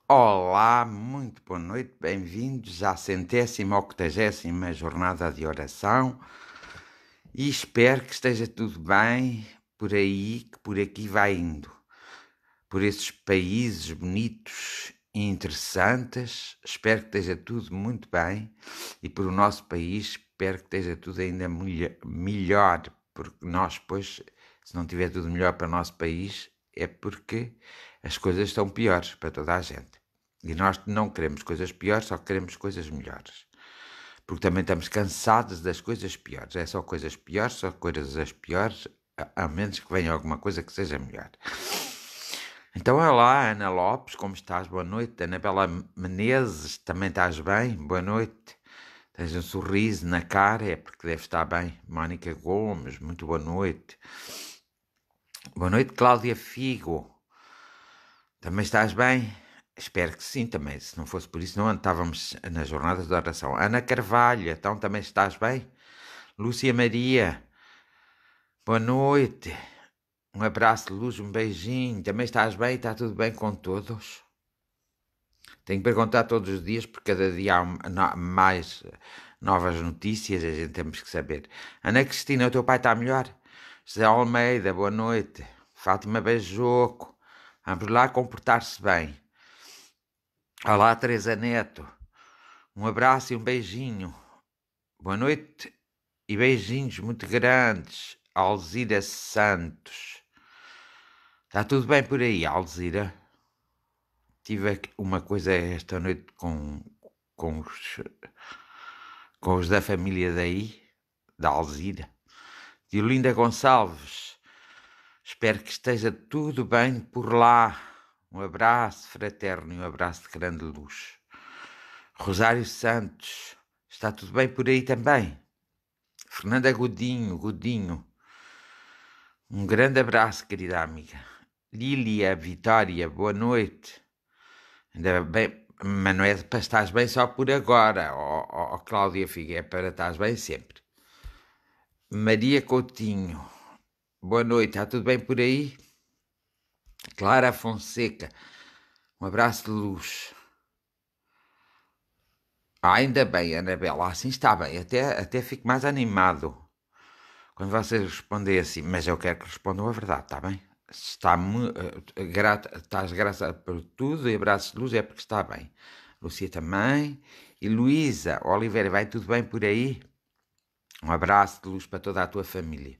Olá, muito boa noite, bem-vindos à 180ª jornada de oração e espero que esteja tudo bem por aí, que por aqui vai indo, por esses países bonitos e interessantes, espero que esteja tudo muito bem e por o nosso país espero que esteja tudo ainda melhor, porque nós depois, se não tiver tudo melhor para o nosso país, é porque as coisas estão piores para toda a gente. E nós não queremos coisas piores, só queremos coisas melhores. Porque também estamos cansados das coisas piores. É só coisas piores, só coisas piores, a menos que venha alguma coisa que seja melhor. Então, olá, Ana Lopes, como estás? Boa noite. Anabela Menezes, também estás bem? Boa noite. Tens um sorriso na cara, é porque deve estar bem. Mónica Gomes, muito boa noite. Boa noite, Cláudia Figo. Também estás bem? Espero que sim, também. Se não fosse por isso, não estávamos nas jornadas de oração. Ana Carvalho, então também estás bem? Lúcia Maria, boa noite. Um abraço de luz, um beijinho. Também estás bem? Está tudo bem com todos? Tenho que perguntar todos os dias, porque cada dia há mais novas notícias e a gente temos que saber. Ana Cristina, o teu pai está melhor? José Almeida, boa noite. Fátima Beijoco, vamos lá comportar-se bem. Olá, Teresa Neto. Um abraço e um beijinho. Boa noite e beijinhos muito grandes. Alzira Santos. Está tudo bem por aí, Alzira? Tive uma coisa esta noite com os da família daí, da Alzira. Diolinda Gonçalves. Espero que esteja tudo bem por lá. Um abraço fraterno e um abraço de grande luz. Rosário Santos. Está tudo bem por aí também? Fernanda Godinho. Um grande abraço, querida amiga. Lília Vitória, boa noite. Ainda bem, mas não é para estás bem só por agora, Cláudia Figueiredo, é para estás bem sempre. Maria Coutinho, boa noite, está tudo bem por aí? Clara Fonseca, um abraço de luz. Ainda bem, Anabela, assim está bem, até fico mais animado quando vocês respondem assim, mas eu quero que respondam a verdade, está bem? Estás grata por tudo e abraços de luz é porque está bem. Lúcia também. E Luísa Oliveira, vai tudo bem por aí? Um abraço de luz para toda a tua família.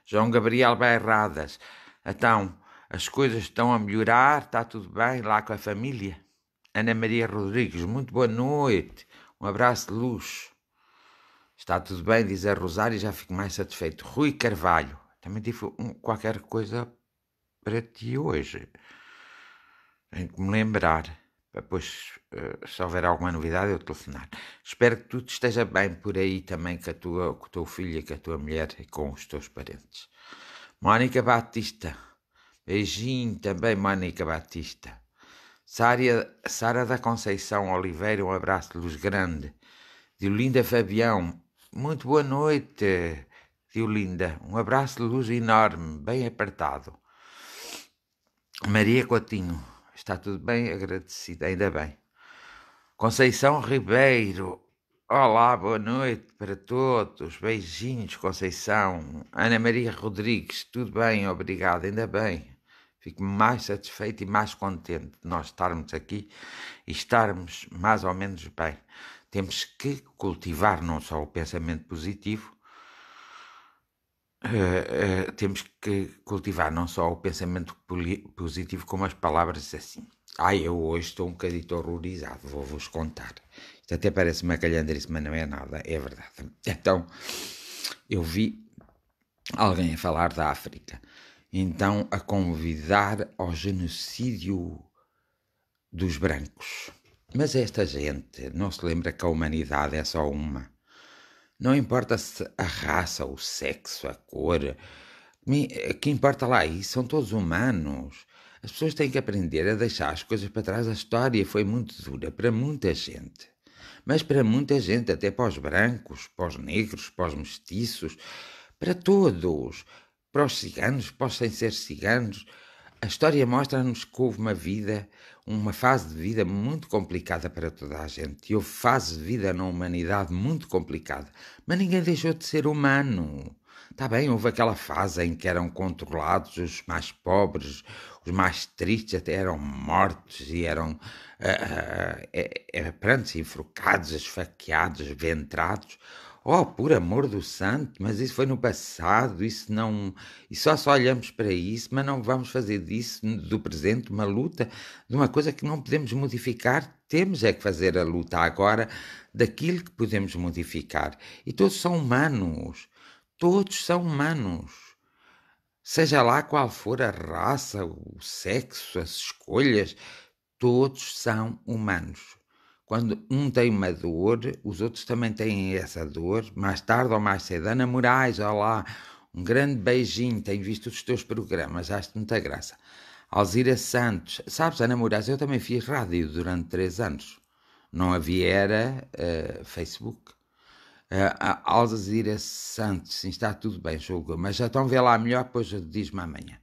João Gabriel Bairradas, então, as coisas estão a melhorar, está tudo bem lá com a família? Ana Maria Rodrigues, muito boa noite. Um abraço de luz. Está tudo bem, diz a Rosário, já fico mais satisfeito. Rui Carvalho, também tive qualquer coisa para ti hoje. Tenho que me lembrar, para depois, se houver alguma novidade, eu telefonar. Espero que tudo esteja bem por aí também com o teu filho e com a tua mulher e com os teus parentes. Mónica Batista, beijinho também, Mónica Batista. Sara da Conceição Oliveira, um abraço de luz grande. Diolinda Fabião, muito boa noite, Diolinda. Um abraço de luz enorme, bem apertado. Maria Coutinho, está tudo bem? Agradecida, ainda bem. Conceição Ribeiro, olá, boa noite para todos. Beijinhos, Conceição. Ana Maria Rodrigues, tudo bem? Obrigado, ainda bem. Fico mais satisfeito e mais contente de nós estarmos aqui e estarmos mais ou menos bem. Temos que cultivar não só o pensamento positivo, temos que cultivar não só o pensamento positivo, como as palavras assim. Eu hoje estou um bocadinho horrorizado, vou-vos contar. Isto até parece uma calhandrice, mas não é nada, é verdade. Então, eu vi alguém a falar da África, então a convidar ao genocídio dos brancos. Mas esta gente não se lembra que a humanidade é só uma. Não importa se a raça, o sexo, a cor. Que importa lá isso? São todos humanos. As pessoas têm que aprender a deixar as coisas para trás. A história foi muito dura para muita gente. Mas para muita gente, até para os brancos, para os negros, para os mestiços, para todos. Para os ciganos, para os sem ser ciganos. A história mostra-nos que houve uma fase de vida muito complicada para toda a gente. E houve fases de vida na humanidade muito complicada. Mas ninguém deixou de ser humano. Está bem, houve aquela fase em que eram controlados os mais pobres, os mais tristes até eram mortos e eram pronto, enforcados, esfaqueados, ventrados. Oh, por amor do santo, mas isso foi no passado, isso não... E só olhamos para isso, mas não vamos fazer disso, do presente, uma luta, de uma coisa que não podemos modificar. Temos é que fazer a luta agora daquilo que podemos modificar. E todos são humanos. Todos são humanos. Seja lá qual for a raça, o sexo, as escolhas, todos são humanos. Quando um tem uma dor, os outros também têm essa dor. Mais tarde ou mais cedo. Ana Moraes, olá, um grande beijinho. Tenho visto os teus programas, acho muita graça. Alzira Santos, sabes, Ana Moraes, eu também fiz rádio durante 3 anos. Não havia Facebook. Alzira Santos, sim, está tudo bem, julgo. Mas já estão a ver lá melhor, depois diz-me amanhã.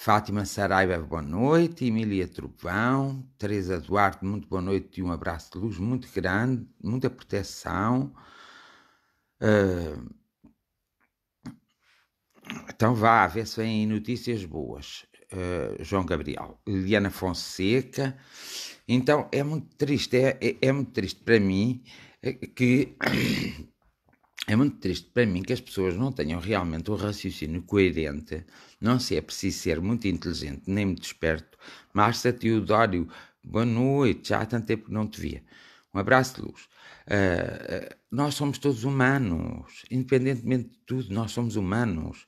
Fátima Saraiva, boa noite. Emília Trovão. Teresa Duarte, muito boa noite e um abraço de luz muito grande, muita proteção. Então vá, a ver se vêm notícias boas. João Gabriel. Liliana Fonseca. Então é muito triste, é muito triste para mim que... É muito triste para mim que as pessoas não tenham realmente um raciocínio coerente. Não se é preciso ser muito inteligente nem muito esperto. Márcia Teodório, boa noite, já há tanto tempo que não te via. Um abraço de luz. Nós somos todos humanos, independentemente de tudo, nós somos humanos.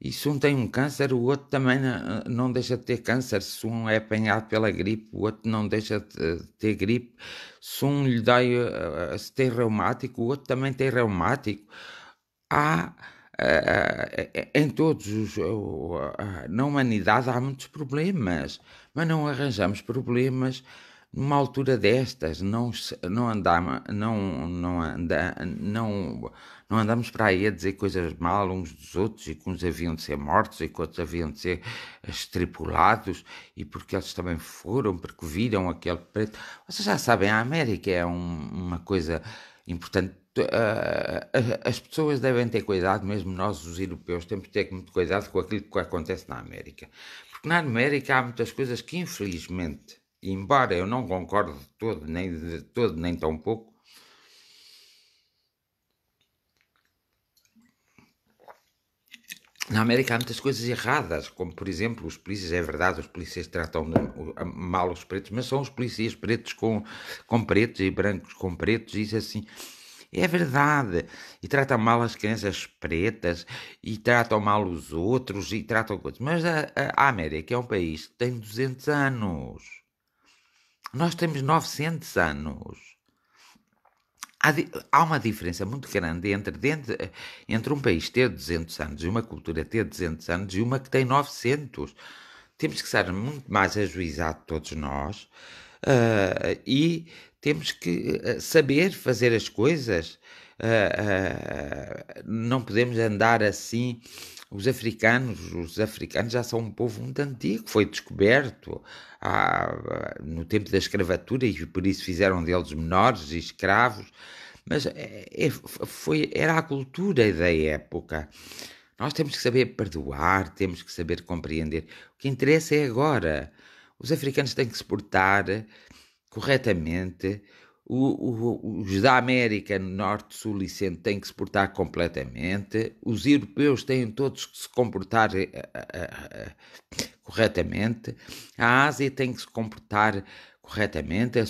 E se um tem um câncer, o outro também não deixa de ter câncer. Se um é apanhado pela gripe, o outro não deixa de ter gripe. Se um lhe dá, se tem reumático, o outro também tem reumático. Há, em todos os... na humanidade há muitos problemas, mas não arranjamos problemas numa altura destas. Não andamos para aí a dizer coisas mal uns dos outros e que uns haviam de ser mortos e que outros haviam de ser estripulados e porque eles também foram, porque viram aquele preto. Vocês já sabem, a América é uma coisa importante. As pessoas devem ter cuidado, mesmo nós os europeus temos de ter muito cuidado com aquilo que acontece na América, porque na América há muitas coisas que infelizmente, embora eu não concorde de todo, nem tão pouco, na América há muitas coisas erradas, como por exemplo os polícias. É verdade, os polícias tratam mal os pretos, mas são os polícias pretos com pretos e brancos com pretos, isso assim... É verdade. E tratam mal as crianças pretas, e tratam mal os outros, e tratam coisas. Mas a América é um país que tem 200 anos. Nós temos 900 anos. Há uma diferença muito grande entre um país ter 200 anos e uma cultura ter 200 anos e uma que tem 900. Temos que ser muito mais ajuizados todos nós, e temos que saber fazer as coisas. Não podemos andar assim. Os africanos já são um povo muito antigo, foi descoberto no tempo da escravatura e por isso fizeram deles menores e escravos, mas era a cultura da época. Nós temos que saber perdoar, temos que saber compreender. O que interessa é agora. Os africanos têm que se portar corretamente. Os da América Norte, Sul e Centro têm que se portar completamente. Os europeus têm todos que se comportar corretamente. A Ásia tem que se comportar corretamente. A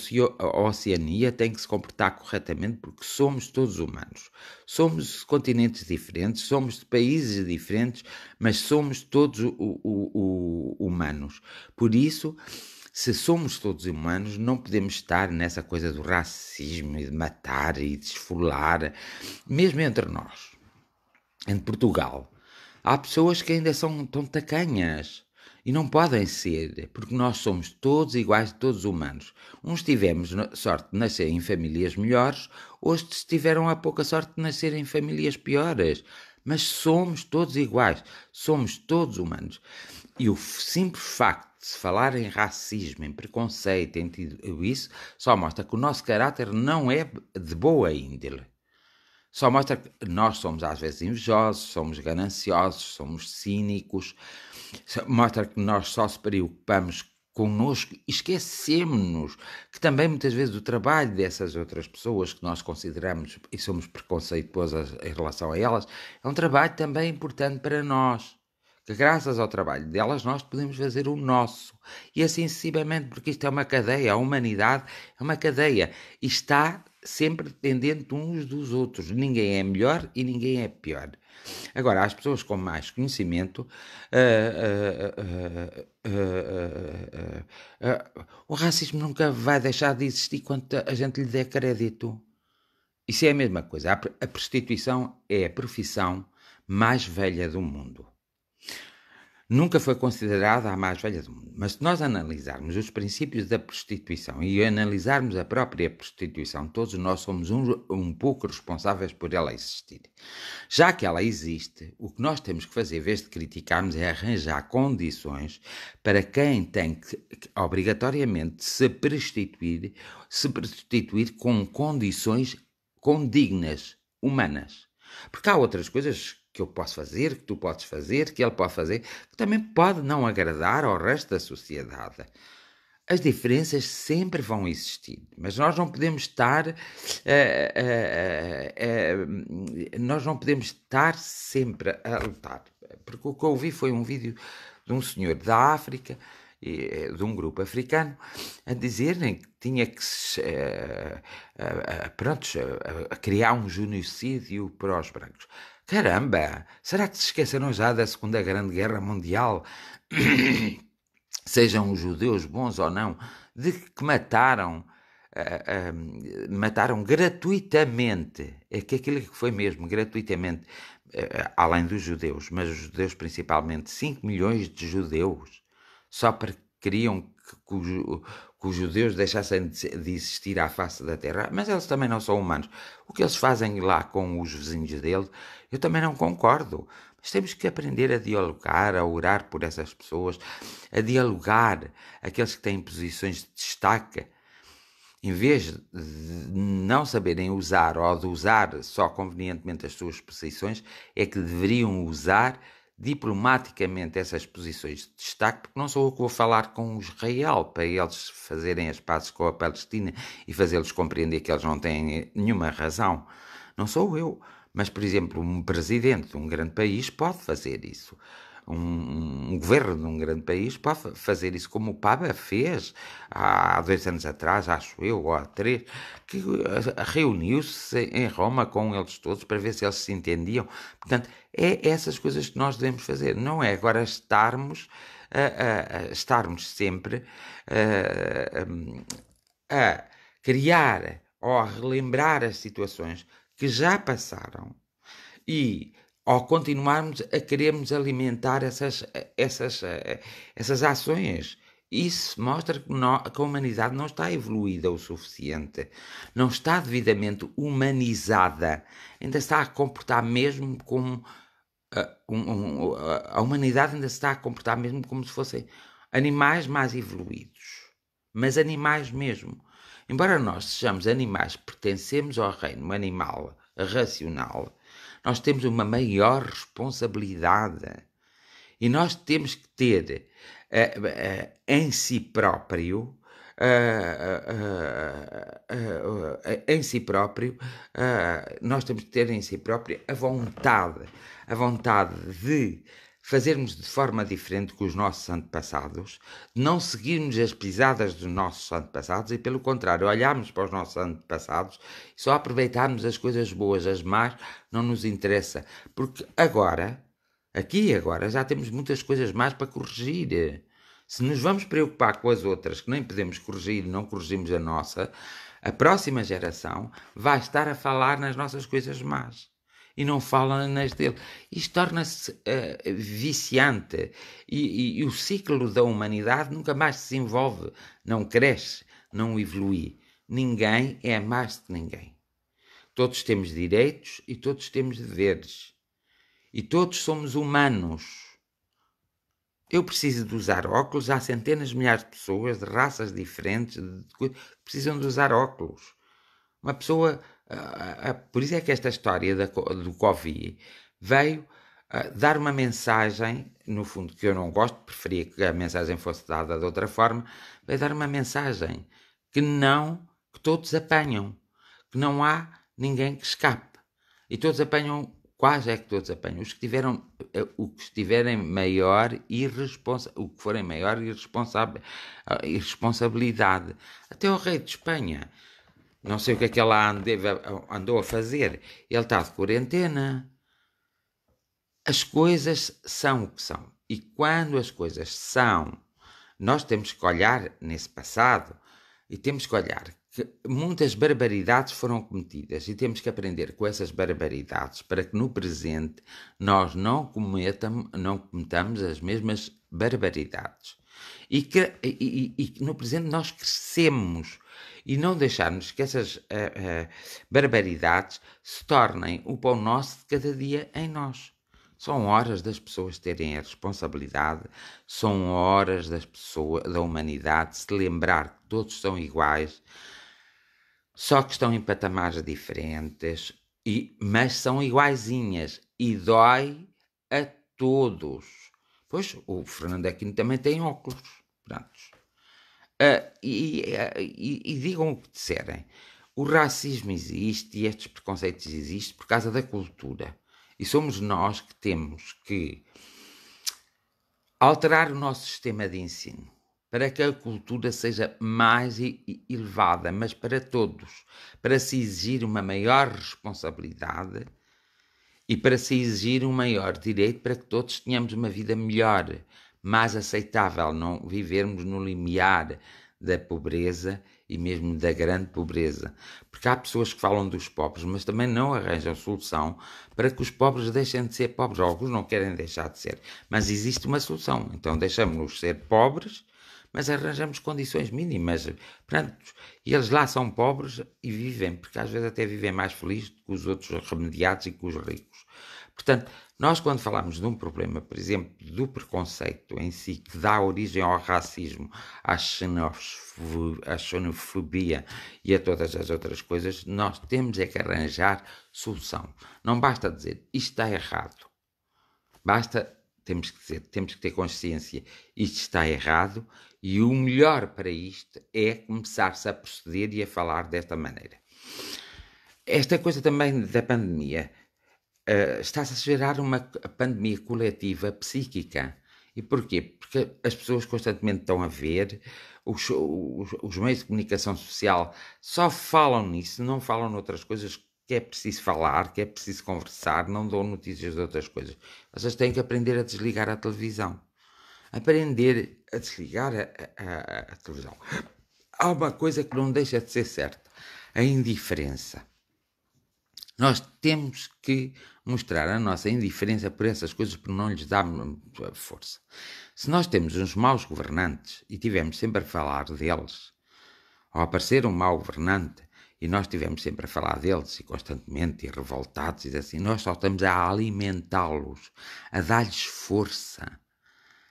Oceania tem que se comportar corretamente, porque somos todos humanos. Somos de continentes diferentes, somos de países diferentes, mas somos todos humanos. Por isso, se somos todos humanos, não podemos estar nessa coisa do racismo e de matar e de esfolar. Mesmo entre nós, em Portugal, há pessoas que ainda são tão tacanhas e não podem ser, porque nós somos todos iguais, todos humanos. Uns tivemos sorte de nascer em famílias melhores, outros tiveram a pouca sorte de nascer em famílias piores. Mas somos todos iguais, somos todos humanos. E o simples facto de se falar em racismo, em preconceito, em tudo isso, só mostra que o nosso caráter não é de boa índole. Só mostra que nós somos às vezes invejosos, somos gananciosos, somos cínicos, mostra que nós só se preocupamos connosco e esquecemos-nos que também muitas vezes o trabalho dessas outras pessoas que nós consideramos e somos preconceituosos em relação a elas, é um trabalho também importante para nós. Que graças ao trabalho delas nós podemos fazer o nosso. E assim sucessivamente, porque isto é uma cadeia, a humanidade é uma cadeia e está sempre dependente uns dos outros. Ninguém é melhor e ninguém é pior. Agora, as pessoas com mais conhecimento, o racismo nunca vai deixar de existir quando a gente lhe der crédito. Isso é a mesma coisa. A prostituição é a profissão mais velha do mundo. Nunca foi considerada a mais velha do mundo. Mas se nós analisarmos os princípios da prostituição e analisarmos a própria prostituição, todos nós somos um pouco responsáveis por ela existir. Já que ela existe, o que nós temos que fazer, em vez de criticarmos, é arranjar condições para quem tem que obrigatoriamente se prostituir com condições condignas, humanas. Porque há outras coisas que eu posso fazer, que tu podes fazer, que ele pode fazer, que também pode não agradar ao resto da sociedade. As diferenças sempre vão existir, mas nós não podemos estar sempre a lutar. Porque o que eu ouvi foi um vídeo de um senhor da África, de um grupo africano, a dizerem que tinha que criar um genocídio para os brancos. Caramba! Será que se esqueceram já da Segunda Grande Guerra Mundial? Sejam os judeus bons ou não, de que mataram gratuitamente, é que aquilo que foi mesmo, gratuitamente, além dos judeus, mas os judeus principalmente, 5 milhões de judeus, só porque queriam que os judeus deixassem de existir à face da terra, mas eles também não são humanos. O que eles fazem lá com os vizinhos dele, eu também não concordo. Mas temos que aprender a dialogar, a orar por essas pessoas, a dialogar aqueles que têm posições de destaque, em vez de não saberem usar ou de usar só convenientemente as suas posições, é que deveriam usar diplomaticamente essas posições de destaque, porque não sou eu que vou falar com o Israel para eles fazerem as pazes com a Palestina e fazê-los compreender que eles não têm nenhuma razão. Não sou eu. Mas, por exemplo, um presidente de um grande país pode fazer isso. Um governo de um grande país pode fazer isso, como o Papa fez há 2 anos atrás, acho eu, ou há 3, que reuniu-se em Roma com eles todos para ver se eles se entendiam. Portanto, é essas coisas que nós devemos fazer. Não é agora estarmos sempre a criar ou a relembrar as situações que já passaram e ao continuarmos a querermos alimentar essas ações. Isso mostra que a humanidade não está evoluída o suficiente, não está devidamente humanizada, ainda está a comportar mesmo como a humanidade ainda se está a comportar mesmo como se fossem animais mais evoluídos, mas animais mesmo. Embora nós sejamos animais, pertencemos ao reino animal racional, nós temos uma maior responsabilidade e nós temos que ter em si próprio nós temos que ter em si próprio a vontade de fazermos de forma diferente que os nossos antepassados, não seguirmos as pisadas dos nossos antepassados e, pelo contrário, olharmos para os nossos antepassados e só aproveitarmos as coisas boas, as más não nos interessa, porque aqui e agora, já temos muitas coisas más para corrigir. Se nos vamos preocupar com as outras que nem podemos corrigir, não corrigimos a nossa, a próxima geração vai estar a falar nas nossas coisas más e não fala nas dele. Isto torna-se viciante e o ciclo da humanidade nunca mais se desenvolve, não cresce, não evolui. Ninguém é mais que ninguém. Todos temos direitos e todos temos deveres. E todos somos humanos. Eu preciso de usar óculos, há centenas de milhares de pessoas de raças diferentes que precisam de usar óculos. Uma pessoa... por isso é que esta história do Covid veio dar uma mensagem, no fundo, que eu não gosto, preferia que a mensagem fosse dada de outra forma, veio dar uma mensagem que todos apanham, que não há ninguém que escape. E todos apanham, quase é que todos apanham. Os que tiveram, o que estiverem maior o que forem maior irresponsabilidade. Até o rei de Espanha, não sei o que é que ela andou a fazer. Ele está de quarentena. As coisas são o que são. E quando as coisas são, nós temos que olhar nesse passado e temos que olhar que muitas barbaridades foram cometidas e temos que aprender com essas barbaridades para que no presente nós não cometamos as mesmas barbaridades. E que no presente nós crescemos e não deixarmos que essas barbaridades se tornem o pão nosso de cada dia em nós. São horas das pessoas terem a responsabilidade, são horas da humanidade se lembrar que todos são iguais, só que estão em patamares diferentes, mas são iguaizinhas e dói a todos. Pois, o Fernando Aquino também tem óculos. Prontos. E digam o que disserem. O racismo existe e estes preconceitos existem por causa da cultura. E somos nós que temos que alterar o nosso sistema de ensino para que a cultura seja mais elevada, mas para todos, para se exigir uma maior responsabilidade e para se exigir um maior direito para que todos tenhamos uma vida melhor, mais aceitável, não vivermos no limiar da pobreza e mesmo da grande pobreza. Porque há pessoas que falam dos pobres, mas também não arranjam solução para que os pobres deixem de ser pobres. Alguns não querem deixar de ser, mas existe uma solução. Então deixamos-nos ser pobres, mas arranjamos condições mínimas. Pronto, e eles lá são pobres e vivem, porque às vezes até vivem mais felizes do que os outros remediados e que os ricos. Portanto, nós quando falamos de um problema, por exemplo, do preconceito em si, que dá origem ao racismo, à xenofobia e a todas as outras coisas, nós temos é que arranjar solução. Não basta dizer isto está errado. Temos que ter consciência, isto está errado, e o melhor para isto é começar-se a proceder e a falar desta maneira. Esta coisa também da pandemia, está-se a gerar uma pandemia coletiva psíquica. E porquê? Porque as pessoas constantemente estão a ver, os meios de comunicação social só falam nisso, não falam noutras coisas que é preciso falar, que é preciso conversar, não dão notícias de outras coisas. Vocês têm que aprender a desligar a televisão. Aprender a desligar a televisão. Há uma coisa que não deixa de ser certa: a indiferença. Nós temos que mostrar a nossa indiferença por essas coisas, por não lhes dar força. Se nós temos uns maus governantes e tivemos sempre a falar deles, ao aparecer um mau governante e nós tivemos sempre a falar deles e constantemente e revoltados e assim, nós só estamos a alimentá-los, a dar-lhes força,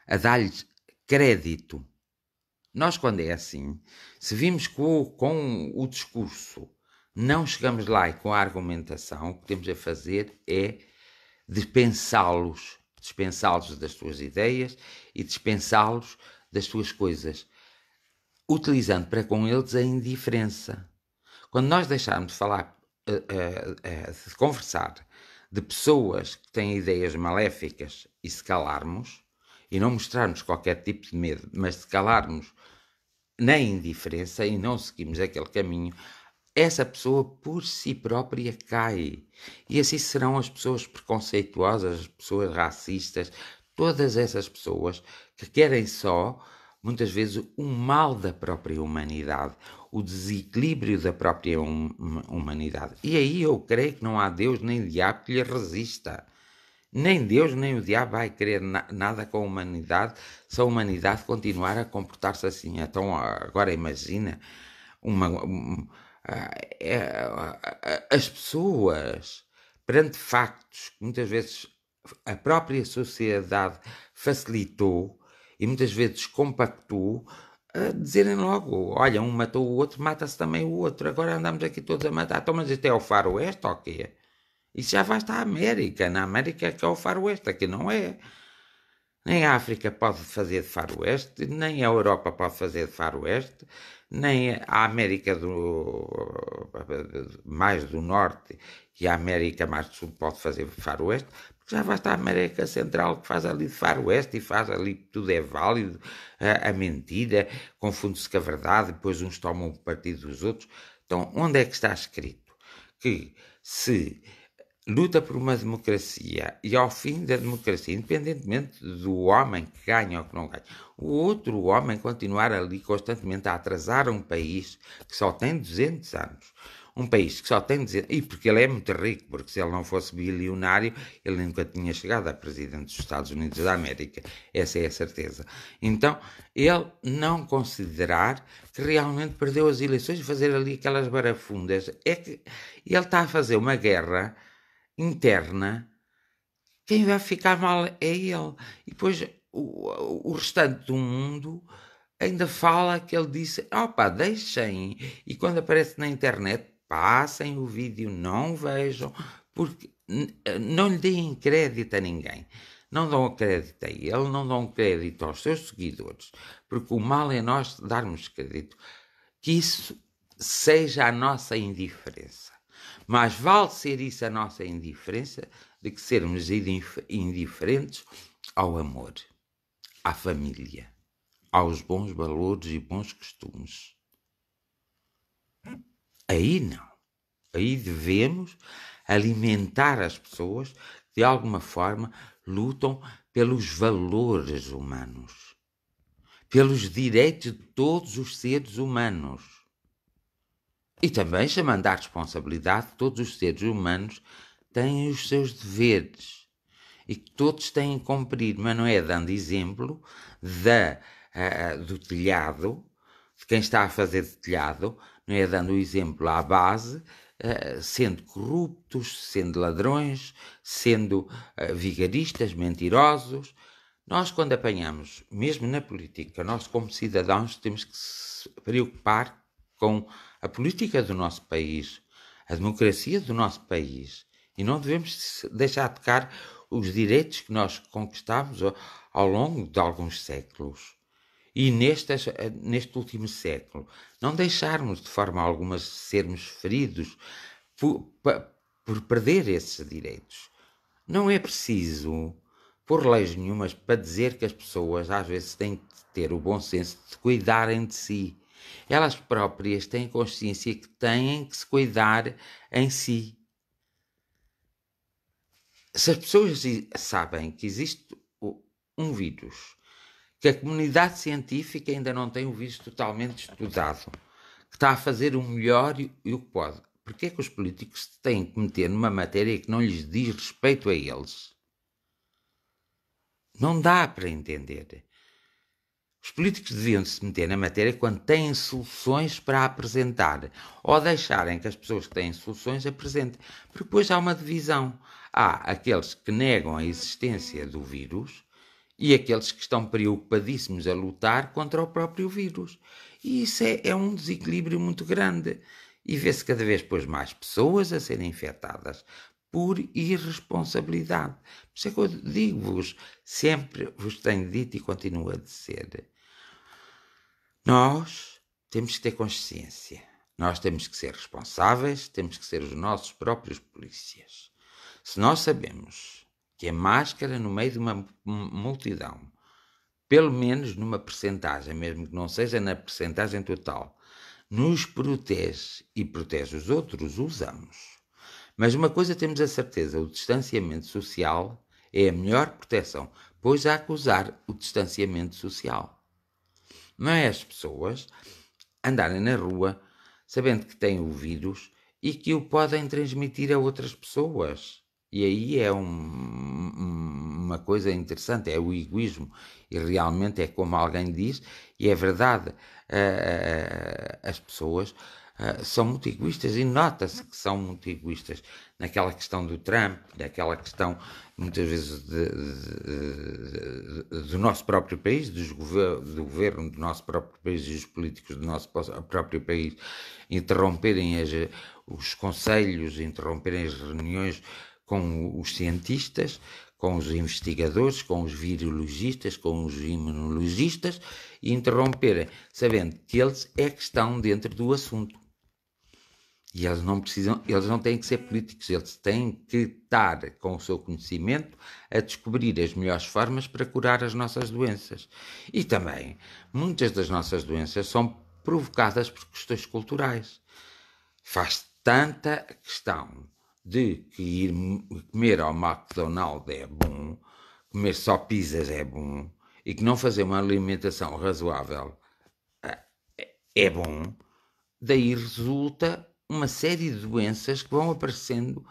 a dar-lhes crédito. Nós, quando é assim, se vimos com o discurso não chegamos lá e com a argumentação, o que temos a fazer é dispensá-los das suas ideias e dispensá-los das suas coisas, utilizando para com eles a indiferença. Quando nós deixarmos de falar, de conversar de pessoas que têm ideias maléficas e se calarmos, e não mostrarmos qualquer tipo de medo, mas se calarmos na indiferença e não seguimos aquele caminho, essa pessoa por si própria cai. E assim serão as pessoas preconceituosas, as pessoas racistas, todas essas pessoas que querem só, muitas vezes, o mal da própria humanidade, o desequilíbrio da própria humanidade. E aí eu creio que não há Deus nem diabo que lhe resista. Nem Deus nem o diabo vai querer nada com a humanidade se a humanidade continuar a comportar-se assim. Então, agora imagina as pessoas, perante factos que muitas vezes a própria sociedade facilitou, e muitas vezes compactuo, a dizerem logo, olha, um matou o outro, mata-se também o outro, agora andamos aqui todos a matar. Então, mas isto é o faroeste ou quê? Isso já basta a América. Na América é que é o faroeste, aqui não é. Nem a África pode fazer de faroeste, nem a Europa pode fazer de faroeste, nem a América mais do Norte e a América mais do Sul pode fazer de faroeste, porque já basta a América Central que faz ali de faroeste e faz ali que tudo é válido, a mentira, confunde-se com a verdade, depois uns tomam o partido dos outros. Então, onde é que está escrito que se luta por uma democracia e ao fim da democracia, independentemente do homem que ganha ou que não ganha, o outro homem continuar ali constantemente a atrasar um país que só tem 200 anos, um país que só tem 200, e porque ele é muito rico, porque se ele não fosse bilionário, ele nunca tinha chegado a presidente dos Estados Unidos da América, essa é a certeza. Então, ele não considerar que realmente perdeu as eleições e fazer ali aquelas barafundas, é que ele está a fazer uma guerra interna, quem vai ficar mal é ele. E depois o restante do mundo ainda fala que ele disse, opa, deixem, e quando aparece na internet, passem o vídeo, não vejam, porque não lhe deem crédito a ninguém. Não dão crédito a ele, não dão crédito aos seus seguidores, porque o mal é nós darmos crédito, que isso seja a nossa indiferença. Mas vale ser isso a nossa indiferença de que sermos indiferentes ao amor, à família, aos bons valores e bons costumes. Aí não. Aí devemos alimentar as pessoas que de alguma forma lutam pelos valores humanos, pelos direitos de todos os seres humanos. E também chamando à responsabilidade, todos os seres humanos têm os seus deveres e que todos têm que cumprir, mas não é dando exemplo do telhado, de quem está a fazer de telhado, não é dando o exemplo à base, sendo corruptos, sendo ladrões, sendo vigaristas, mentirosos. Nós, quando apanhamos, mesmo na política, nós como cidadãos temos que se preocupar com a política do nosso país, a democracia do nosso país, e não devemos deixar de tocar os direitos que nós conquistamos ao longo de alguns séculos. E neste último século, não deixarmos de forma alguma sermos feridos por perder esses direitos. Não é preciso pôr leis nenhumas para dizer que as pessoas às vezes têm que ter o bom senso de cuidarem de si. Elas próprias têm consciência que têm que se cuidar em si. Se as pessoas sabem que existe um vírus, que a comunidade científica ainda não tem o vírus totalmente estudado, que está a fazer o melhor e o que pode, porque é que os políticos se têm que meter numa matéria que não lhes diz respeito a eles? Não dá para entender. Os políticos deviam se meter na matéria quando têm soluções para apresentar, ou deixarem que as pessoas que têm soluções apresentem, porque depois há uma divisão. Há aqueles que negam a existência do vírus e aqueles que estão preocupadíssimos a lutar contra o próprio vírus. E isso é um desequilíbrio muito grande. E vê-se cada vez depois mais pessoas a serem infectadas por irresponsabilidade. Por isso é que eu digo-vos, sempre vos tenho dito e continuo a dizer, nós temos que ter consciência, nós temos que ser responsáveis, temos que ser os nossos próprios polícias. Se nós sabemos que a máscara no meio de uma multidão, pelo menos numa percentagem, mesmo que não seja na percentagem total, nos protege e protege os outros, usamos. Mas uma coisa temos a certeza, o distanciamento social é a melhor proteção, pois há que usar o distanciamento social. Não é as pessoas andarem na rua sabendo que têm o vírus e que o podem transmitir a outras pessoas. E aí é uma coisa interessante, é o egoísmo. E realmente é como alguém diz, e é verdade, as pessoas são muito egoístas e nota-se que são muito egoístas naquela questão do Trump, naquela questão muitas vezes do nosso próprio país, do governo do nosso próprio país e os políticos do nosso próprio país interromperem os conselhos, interromperem as reuniões com os cientistas, com os investigadores, com os virologistas, com os imunologistas e interromperem, sabendo que eles é que estão dentro do assunto. E eles não têm que ser políticos, eles têm que estar com o seu conhecimento a descobrir as melhores formas para curar as nossas doenças. E também, muitas das nossas doenças são provocadas por questões culturais. Faz tanta questão de que ir comer ao McDonald's é bom, comer só pizzas é bom, e que não fazer uma alimentação razoável é bom, daí resulta uma série de doenças que vão aparecendo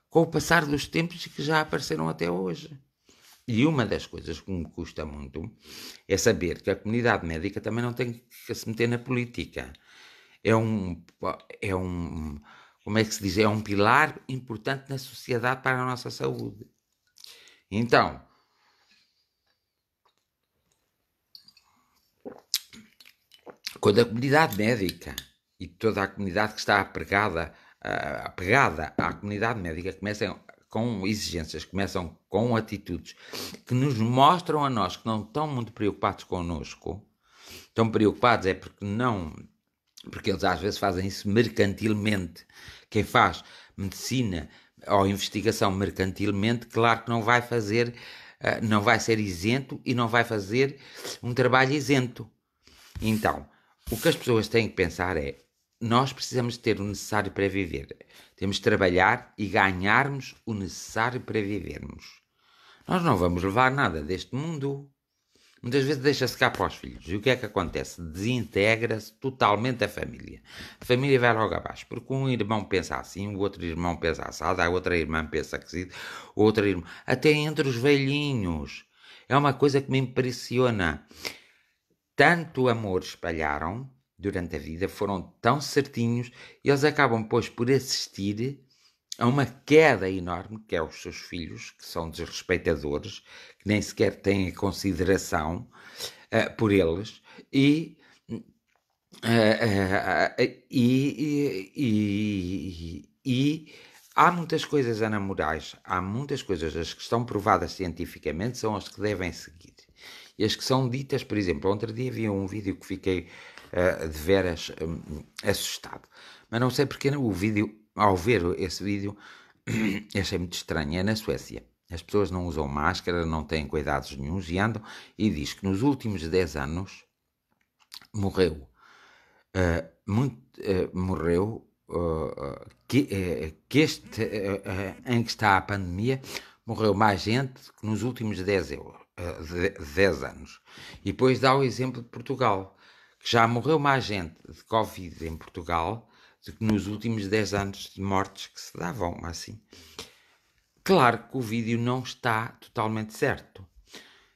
com o passar dos tempos e que já apareceram até hoje. E uma das coisas que me custa muito é saber que a comunidade médica também não tem que se meter na política. Como é que se diz? É um pilar importante na sociedade para a nossa saúde. Então, quando a comunidade médica e toda a comunidade que está apegada à comunidade médica começam com exigências, começam com atitudes que nos mostram a nós que não estão muito preocupados connosco, estão preocupados é porque eles às vezes fazem isso mercantilmente. Quem faz medicina ou investigação mercantilmente, claro que não vai fazer, não vai ser isento e não vai fazer um trabalho isento. Então, o que as pessoas têm que pensar é: nós precisamos ter o necessário para viver. Temos de trabalhar e ganharmos o necessário para vivermos. Nós não vamos levar nada deste mundo. Muitas vezes deixa-se cá para os filhos. E o que é que acontece? Desintegra-se totalmente a família. A família vai logo abaixo, porque um irmão pensa assim, o outro irmão pensa assado, a outra irmã pensa cozido, o outro irmão... Até entre os velhinhos. É uma coisa que me impressiona. Tanto amor espalharam durante a vida, foram tão certinhos, e eles acabam, pois, por assistir a uma queda enorme, que é os seus filhos, que são desrespeitadores, que nem sequer têm consideração por eles, e há muitas coisas anamorais, há muitas coisas, as que estão provadas cientificamente são as que devem seguir. E as que são ditas, por exemplo, ontem dia havia um vídeo que fiquei de veras assustado. Mas não sei porque o vídeo, ao ver esse vídeo, achei muito estranho. É na Suécia. As pessoas não usam máscara, não têm cuidados nenhuns e andam. E diz que nos últimos 10 anos morreu em que está a pandemia, morreu mais gente que nos últimos 10 anos. E depois dá o exemplo de Portugal, que já morreu mais gente de Covid em Portugal do que nos últimos 10 anos de mortes que se davam assim. Claro que o vídeo não está totalmente certo.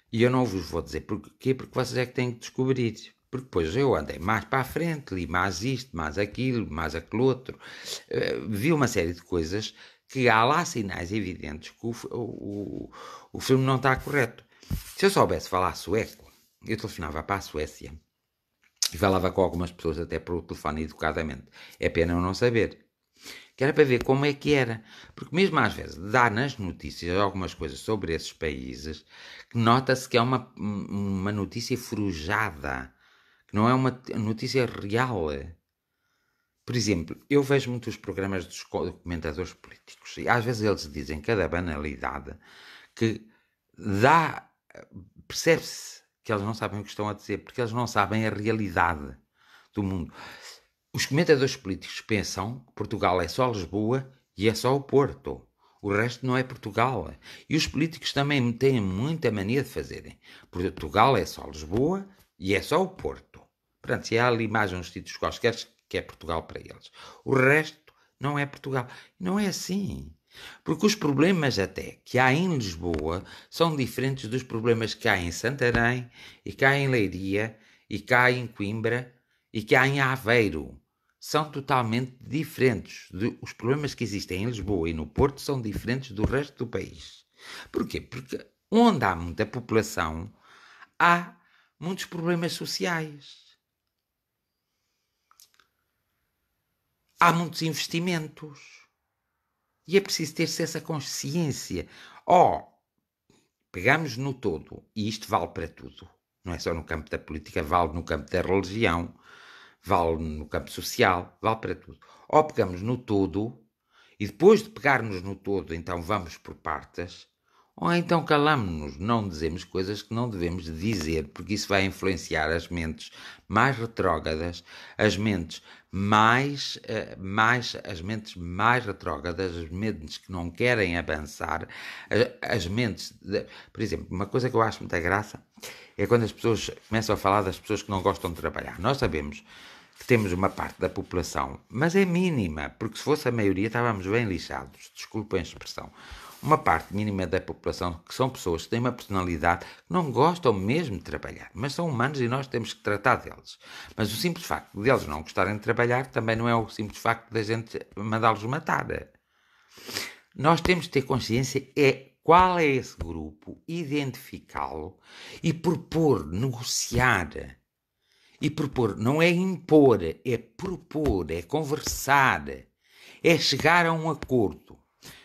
E eu não vos vou dizer porquê, porque vocês é que têm que descobrir. Porque depois eu andei mais para a frente, li mais isto, mais aquilo, mais aquele outro. Vi uma série de coisas que há lá sinais evidentes que o filme não está correto. Se eu soubesse falar sueco, eu telefonava para a Suécia e falava com algumas pessoas até por telefone educadamente. É pena eu não saber. Que era para ver como é que era. Porque mesmo às vezes dá nas notícias algumas coisas sobre esses países que nota-se que é uma notícia forjada, que não é uma notícia real. Por exemplo, eu vejo muitos programas dos comentadores políticos e às vezes eles dizem cada banalidade que percebe-se que eles não sabem o que estão a dizer, porque eles não sabem a realidade do mundo. Os comentadores políticos pensam que Portugal é só Lisboa e é só o Porto. O resto não é Portugal. E os políticos também têm muita mania de fazerem. Portugal é só Lisboa e é só o Porto. Portanto, se há ali mais uns sítios quaisquer que é Portugal para eles. O resto não é Portugal. Não é assim. Porque os problemas até que há em Lisboa são diferentes dos problemas que há em Santarém, e cá em Leiria, e cá em Coimbra, e que há em Aveiro são totalmente diferentes. Os problemas que existem em Lisboa e no Porto são diferentes do resto do país. Porquê? Porque onde há muita população, há muitos problemas sociais. Há muitos investimentos. E é preciso ter-se essa consciência. Pegamos no todo, e isto vale para tudo. Não é só no campo da política, vale no campo da religião, vale no campo social, vale para tudo. Ou pegamos no todo, e depois de pegarmos no todo, então vamos por partes, ou então calamos-nos, não dizemos coisas que não devemos dizer, porque isso vai influenciar as mentes mais retrógradas, as mentes mais retrógradas, as mentes que não querem avançar, as mentes... Por exemplo, uma coisa que eu acho muita graça é quando as pessoas começam a falar das pessoas que não gostam de trabalhar. Nós sabemos que temos uma parte da população, mas é mínima, porque se fosse a maioria estávamos bem lixados, desculpem a expressão. Uma parte mínima da população, que são pessoas que têm uma personalidade, que não gostam mesmo de trabalhar, mas são humanos e nós temos que tratar deles. Mas o simples facto de eles não gostarem de trabalhar também não é o simples facto da gente mandá-los matar. Nós temos de ter consciência qual é esse grupo, identificá-lo e propor, negociar. E propor não é impor, é propor, é conversar, é chegar a um acordo.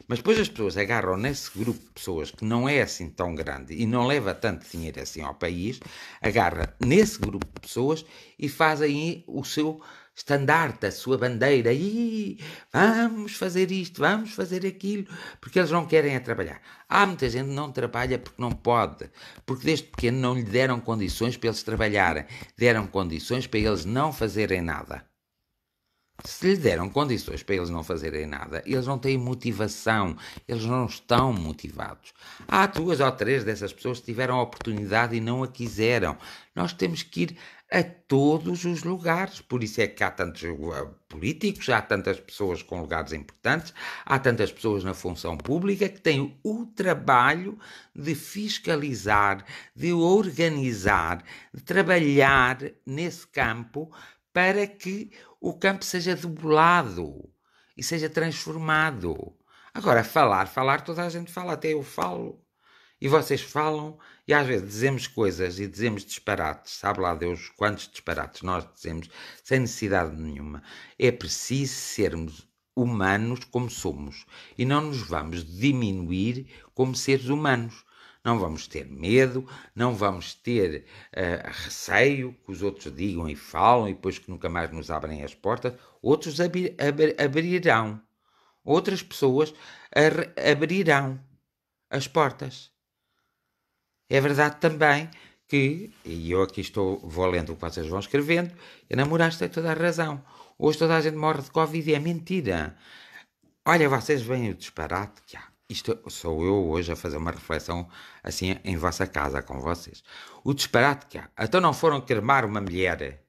Mas depois as pessoas agarram nesse grupo de pessoas que não é assim tão grande e não leva tanto dinheiro assim ao país, agarra nesse grupo de pessoas e fazem o seu estandarte, a sua bandeira. E vamos fazer isto, vamos fazer aquilo, porque eles não querem trabalhar. Há muita gente que não trabalha porque não pode, porque desde pequeno não lhe deram condições para eles trabalharem, deram condições para eles não fazerem nada. Se lhe deram condições para eles não fazerem nada, eles não têm motivação, eles não estão motivados. Há 2 ou 3 dessas pessoas que tiveram a oportunidade e não a quiseram. Nós temos que ir a todos os lugares, por isso é que há tantos políticos, há tantas pessoas com lugares importantes, há tantas pessoas na função pública que têm o trabalho de fiscalizar, de organizar, de trabalhar nesse campo para que o campo seja debulado e seja transformado. Agora, falar, toda a gente fala, até eu falo. E vocês falam, e às vezes dizemos coisas e dizemos disparates, sabe lá Deus quantos disparates nós dizemos, sem necessidade nenhuma. É preciso sermos humanos como somos, e não nos vamos diminuir como seres humanos. Não vamos ter medo, não vamos ter receio que os outros digam e falam e depois que nunca mais nos abrem as portas. Outros abrirão. Outras pessoas abrirão as portas. É verdade também que, e eu aqui vou lendo o que vocês vão escrevendo, a namoraste tem toda a razão. Hoje toda a gente morre de Covid e é mentira. Olha, vocês veem o disparate que há. Isto sou eu hoje a fazer uma reflexão assim em vossa casa com vocês. O disparate que há. Então não foram cremar uma mulher.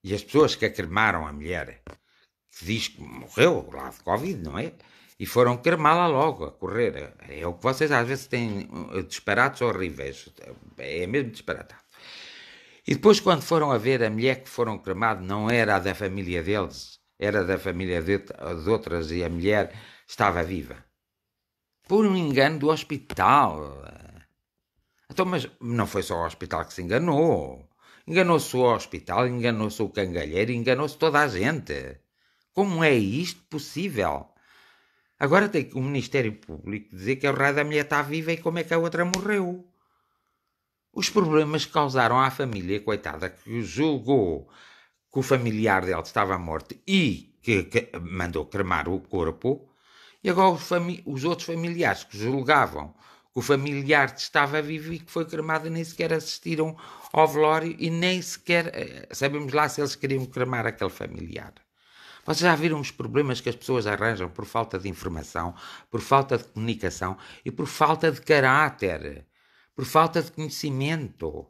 E as pessoas que a cremaram a mulher, que diz que morreu lá de Covid, não é? E foram cremá-la logo, a correr. É o que vocês às vezes têm disparates horríveis. É mesmo disparatado. E depois quando foram a ver a mulher que foram cremadas, não era a da família deles, era da família de outras e a mulher estava viva. Por um engano do hospital. Então, mas não foi só o hospital que se enganou. Enganou-se o hospital, enganou-se o cangalheiro, enganou-se toda a gente. Como é isto possível? Agora tem que o Ministério Público dizer que o raio da mulher está viva e como é que a outra morreu. Os problemas que causaram à família, coitada, que julgou que o familiar dela estava morto e que mandou cremar o corpo, e agora os outros familiares que julgavam que o familiar estava vivo e que foi cremado e nem sequer assistiram ao velório e nem sequer sabemos lá se eles queriam cremar aquele familiar. Vocês já viram os problemas que as pessoas arranjam por falta de informação, por falta de comunicação e por falta de caráter, por falta de conhecimento.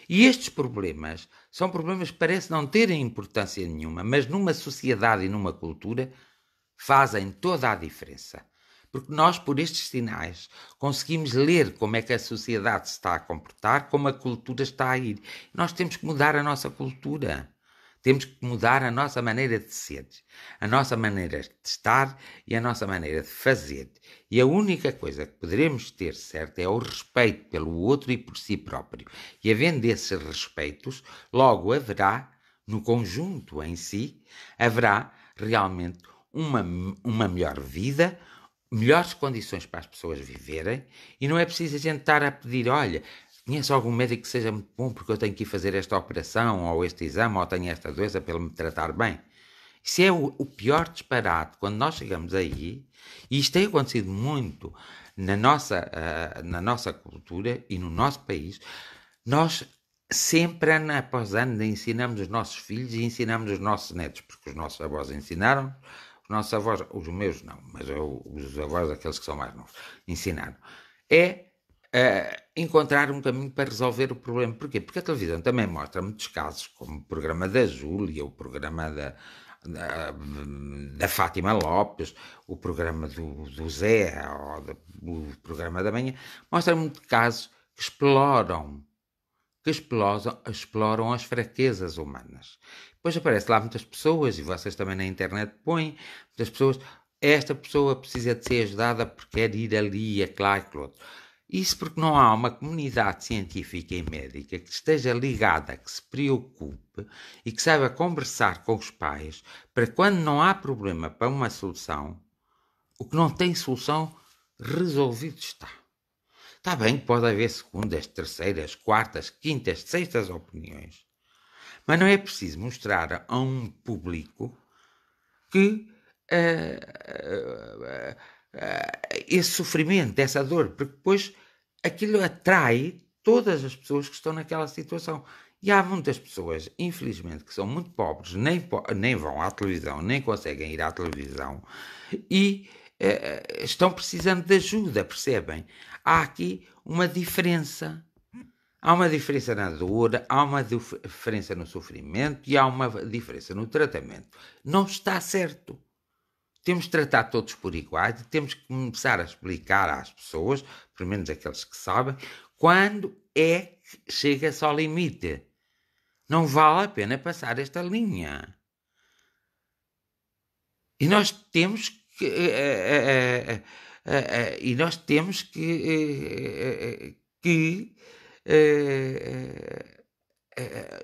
E estes problemas são problemas que parecem não terem importância nenhuma, mas numa sociedade e numa cultura fazem toda a diferença. Porque nós, por estes sinais, conseguimos ler como é que a sociedade se está a comportar, como a cultura está a ir. Nós temos que mudar a nossa cultura. Temos que mudar a nossa maneira de ser, a nossa maneira de estar e a nossa maneira de fazer. E a única coisa que poderemos ter certo é o respeito pelo outro e por si próprio. E havendo esses respeitos, logo haverá, no conjunto em si, haverá realmente uma melhor vida, melhores condições para as pessoas viverem, e não é preciso a gente estar a pedir, olha, conhece algum médico que seja muito bom porque eu tenho que ir fazer esta operação ou este exame ou tenho esta doença para ele me tratar bem? Isso é o pior disparate. Quando nós chegamos aí, e isto tem acontecido muito na nossa cultura e no nosso país, nós sempre, ano após ano, ensinamos os nossos filhos e ensinamos os nossos netos, porque os nossos avós ensinaram, os nossos avós, os meus não, mas os avós, aqueles que são mais novos, ensinaram. Encontrar um caminho para resolver o problema. Porquê? Porque a televisão também mostra muitos casos, como o programa da Júlia, o programa da Fátima Lopes, o programa do Zé, ou o programa da manhã, mostra muitos casos que exploram as fraquezas humanas. Depois aparecem lá muitas pessoas, e vocês também na internet põem, muitas pessoas, esta pessoa precisa de ser ajudada porque quer ir ali, aquilo e aquilo outro. Isso porque não há uma comunidade científica e médica que esteja ligada, que se preocupe e que saiba conversar com os pais para quando não há problema para uma solução, o que não tem solução resolvido está. Está bem que pode haver segundas, terceiras, quartas, quintas, sextas opiniões, mas não é preciso mostrar a um público que esse sofrimento, essa dor, porque depois aquilo atrai todas as pessoas que estão naquela situação. E há muitas pessoas, infelizmente, que são muito pobres, nem vão à televisão, nem conseguem ir à televisão e estão precisando de ajuda, percebem? Há aqui uma diferença. Há uma diferença na dor, há uma diferença no sofrimento e há uma diferença no tratamento. Não está certo. Temos de tratar todos por iguais e temos que começar a explicar às pessoas, pelo menos aqueles que sabem, quando é que chega-se ao limite. Não vale a pena passar esta linha. E nós temos que...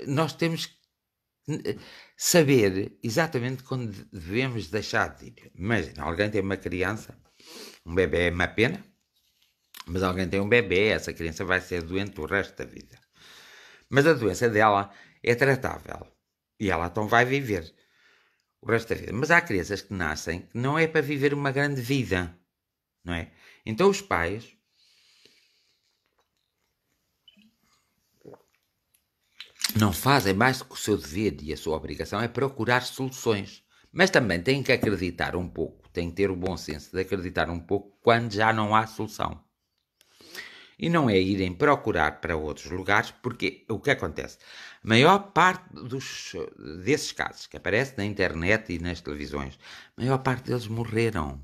nós temos que saber exatamente quando devemos deixar de ir. Imagina, alguém tem uma criança, um bebê é uma pena, mas alguém tem um bebê, essa criança vai ser doente o resto da vida. Mas a doença dela é tratável e ela então vai viver o resto da vida. Mas há crianças que nascem que não é para viver uma grande vida, não é? Então os pais não fazem mais do que o seu dever e a sua obrigação é procurar soluções. Mas também têm que acreditar um pouco, têm que ter o bom senso de acreditar um pouco quando já não há solução. E não é irem procurar para outros lugares, porque o que acontece? A maior parte desses casos que aparecem na internet e nas televisões, a maior parte deles morreram.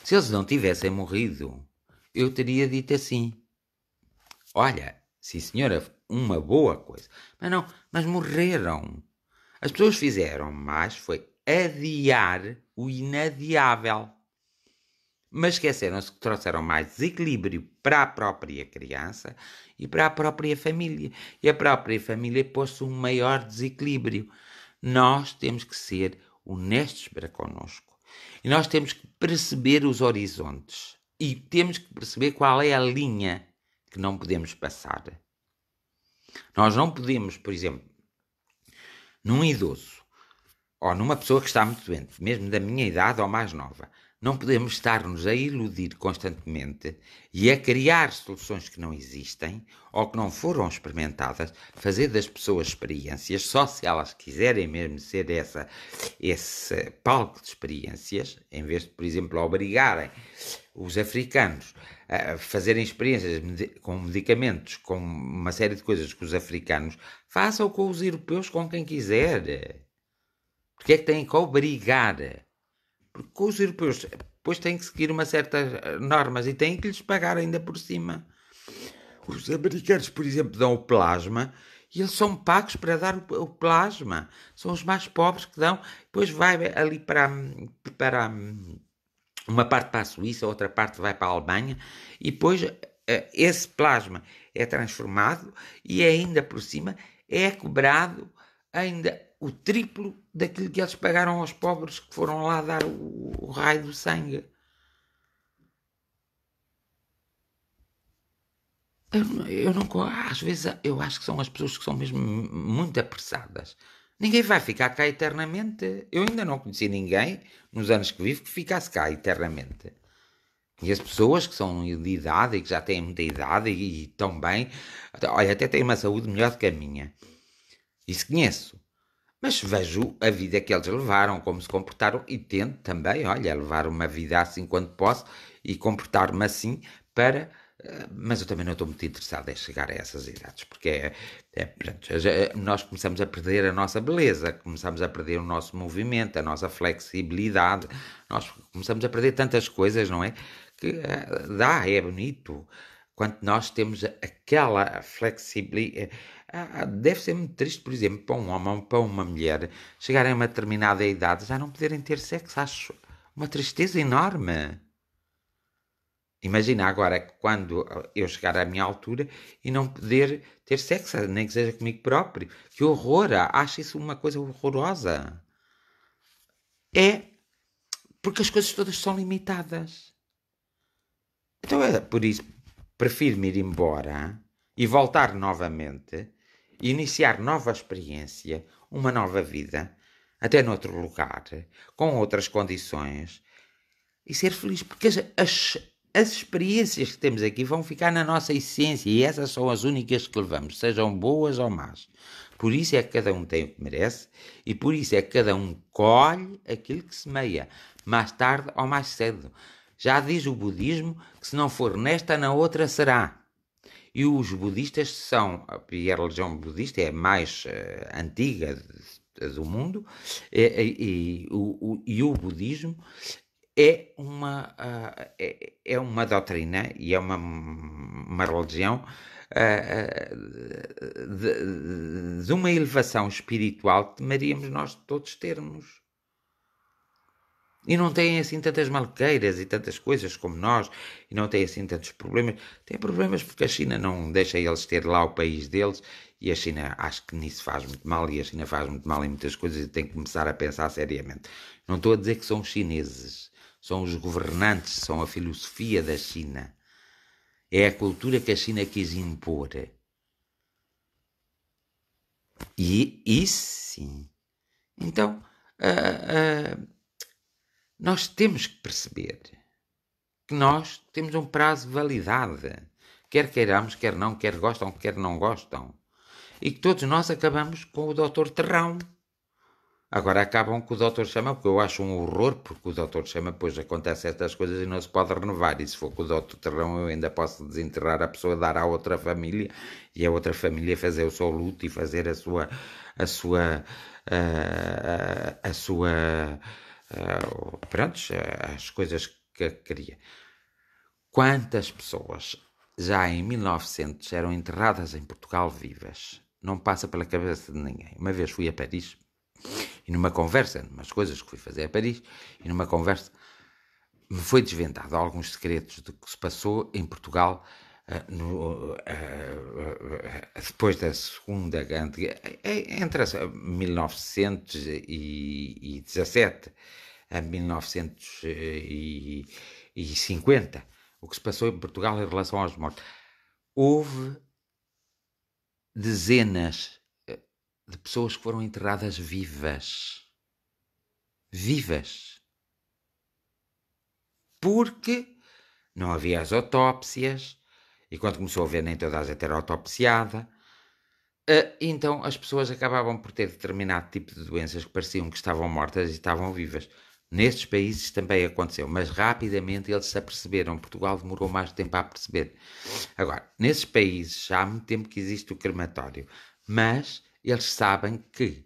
Se eles não tivessem morrido, eu teria dito assim, olha, sim senhora, uma boa coisa. Mas não, mas morreram. As pessoas fizeram mais, foi adiar o inadiável. Mas esqueceram-se que trouxeram mais desequilíbrio para a própria criança e para a própria família. E a própria família pôs-se um maior desequilíbrio. Nós temos que ser honestos para connosco. E nós temos que perceber os horizontes. E temos que perceber qual é a linha que não podemos passar. Nós não podemos, por exemplo, num idoso ou numa pessoa que está muito doente, mesmo da minha idade ou mais nova, não podemos estar-nos a iludir constantemente e a criar soluções que não existem ou que não foram experimentadas, fazer das pessoas experiências, só se elas quiserem mesmo ser esse palco de experiências, em vez de, por exemplo, obrigarem os africanos a fazerem experiências com medicamentos, com uma série de coisas que os africanos façam com os europeus, com quem quiser. Porque é que têm que obrigar? Porque os europeus depois têm que seguir uma certas normas e têm que lhes pagar ainda por cima. Os americanos, por exemplo, dão o plasma E eles são pagos para dar o plasma. São os mais pobres que dão. Depois vai ali para uma parte para a Suíça, outra parte vai para a Alemanha. E depois esse plasma é transformado e ainda por cima é cobrado ainda o triplo daquilo que eles pagaram aos pobres que foram lá dar o raio do sangue. Eu não, às vezes eu acho que são as pessoas que são mesmo muito apressadas. Ninguém vai ficar cá eternamente. Eu ainda não conheci ninguém, nos anos que vivo, que ficasse cá eternamente. Conheço pessoas que são de idade e que já têm muita idade e estão bem. Olha, até têm uma saúde melhor do que a minha. Isso conheço. Mas vejo a vida que eles levaram, como se comportaram, e tento também, olha, levar uma vida assim quando posso e comportar-me assim para. Mas eu também não estou muito interessado em chegar a essas idades, porque pronto, nós começamos a perder a nossa beleza, começamos a perder o nosso movimento, a nossa flexibilidade, nós começamos a perder tantas coisas, não é? Que é bonito. Quando nós temos aquela flexibilidade. Deve ser muito triste, por exemplo, para um homem ou para uma mulher chegarem a uma determinada idade já não poderem ter sexo. Acho uma tristeza enorme. Imagina agora quando eu chegar à minha altura e não poder ter sexo, nem que seja comigo próprio. Que horror! Acho isso uma coisa horrorosa. É porque as coisas todas são limitadas. Então é por isso prefiro-me ir embora e voltar novamente, iniciar nova experiência, uma nova vida, até noutro lugar, com outras condições, e ser feliz, porque as experiências que temos aqui vão ficar na nossa essência e essas são as únicas que levamos, sejam boas ou más. Por isso é que cada um tem o que merece e por isso é que cada um colhe aquilo que semeia, mais tarde ou mais cedo. Já diz o budismo que se não for nesta, na outra será. E os budistas são, e a religião budista é a mais antiga do mundo, e o budismo é uma doutrina e é uma religião de uma elevação espiritual que deveríamos nós todos termos. E não têm assim tantas malqueiras e tantas coisas como nós, e não têm assim tantos problemas. Tem problemas porque a China não deixa eles ter lá o país deles, e a China acho que nisso faz muito mal, e a China faz muito mal em muitas coisas e tem que começar a pensar seriamente. Não estou a dizer que são os chineses, são os governantes, são a filosofia da China. É a cultura que a China quis impor. E isso sim. Então, nós temos que perceber que nós temos um prazo de validade. Quer queiramos, quer não, quer gostam, quer não gostam. E que todos nós acabamos com o Doutor Terrão. Agora acabam com o Doutor Chama, porque eu acho um horror, porque o Doutor Chama, depois acontece estas coisas e não se pode renovar. E se for com o Doutor Terrão, eu ainda posso desenterrar a pessoa, dar à outra família, e a outra família fazer o seu luto e fazer a sua pronto, as coisas que queria. Quantas pessoas já em 1900 eram enterradas em Portugal vivas? Não passa pela cabeça de ninguém. Uma vez fui a Paris e numa conversa, umas coisas que fui fazer a Paris, e numa conversa me foi desvendado alguns segredos do que se passou em Portugal depois da Segunda Grande Guerra, entre 1917 a 1950, o que se passou em Portugal em relação aos mortos. Houve dezenas de pessoas que foram enterradas vivas. Vivas. Porque não havia as autópsias, e quando começou a haver nem toda a gente era autopsiada, então as pessoas acabavam por ter determinado tipo de doenças que pareciam que estavam mortas e estavam vivas. Nestes países também aconteceu, mas rapidamente eles se aperceberam. Portugal demorou mais tempo a perceber. Agora, nesses países já há muito tempo que existe o crematório, mas eles sabem que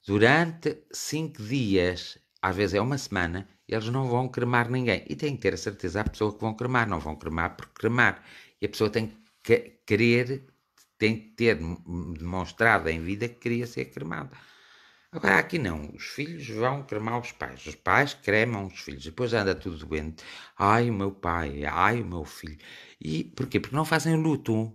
durante 5 dias, às vezes é uma semana, eles não vão cremar ninguém. E têm que ter a certeza a pessoa que vão cremar. Não vão cremar por cremar. E a pessoa tem que querer tem que ter demonstrado em vida que queria ser cremado. Agora aqui não, os filhos vão cremar os pais cremam os filhos, depois anda tudo doente. Ai, o meu pai, ai, o meu filho. E porquê? Porque não fazem luto.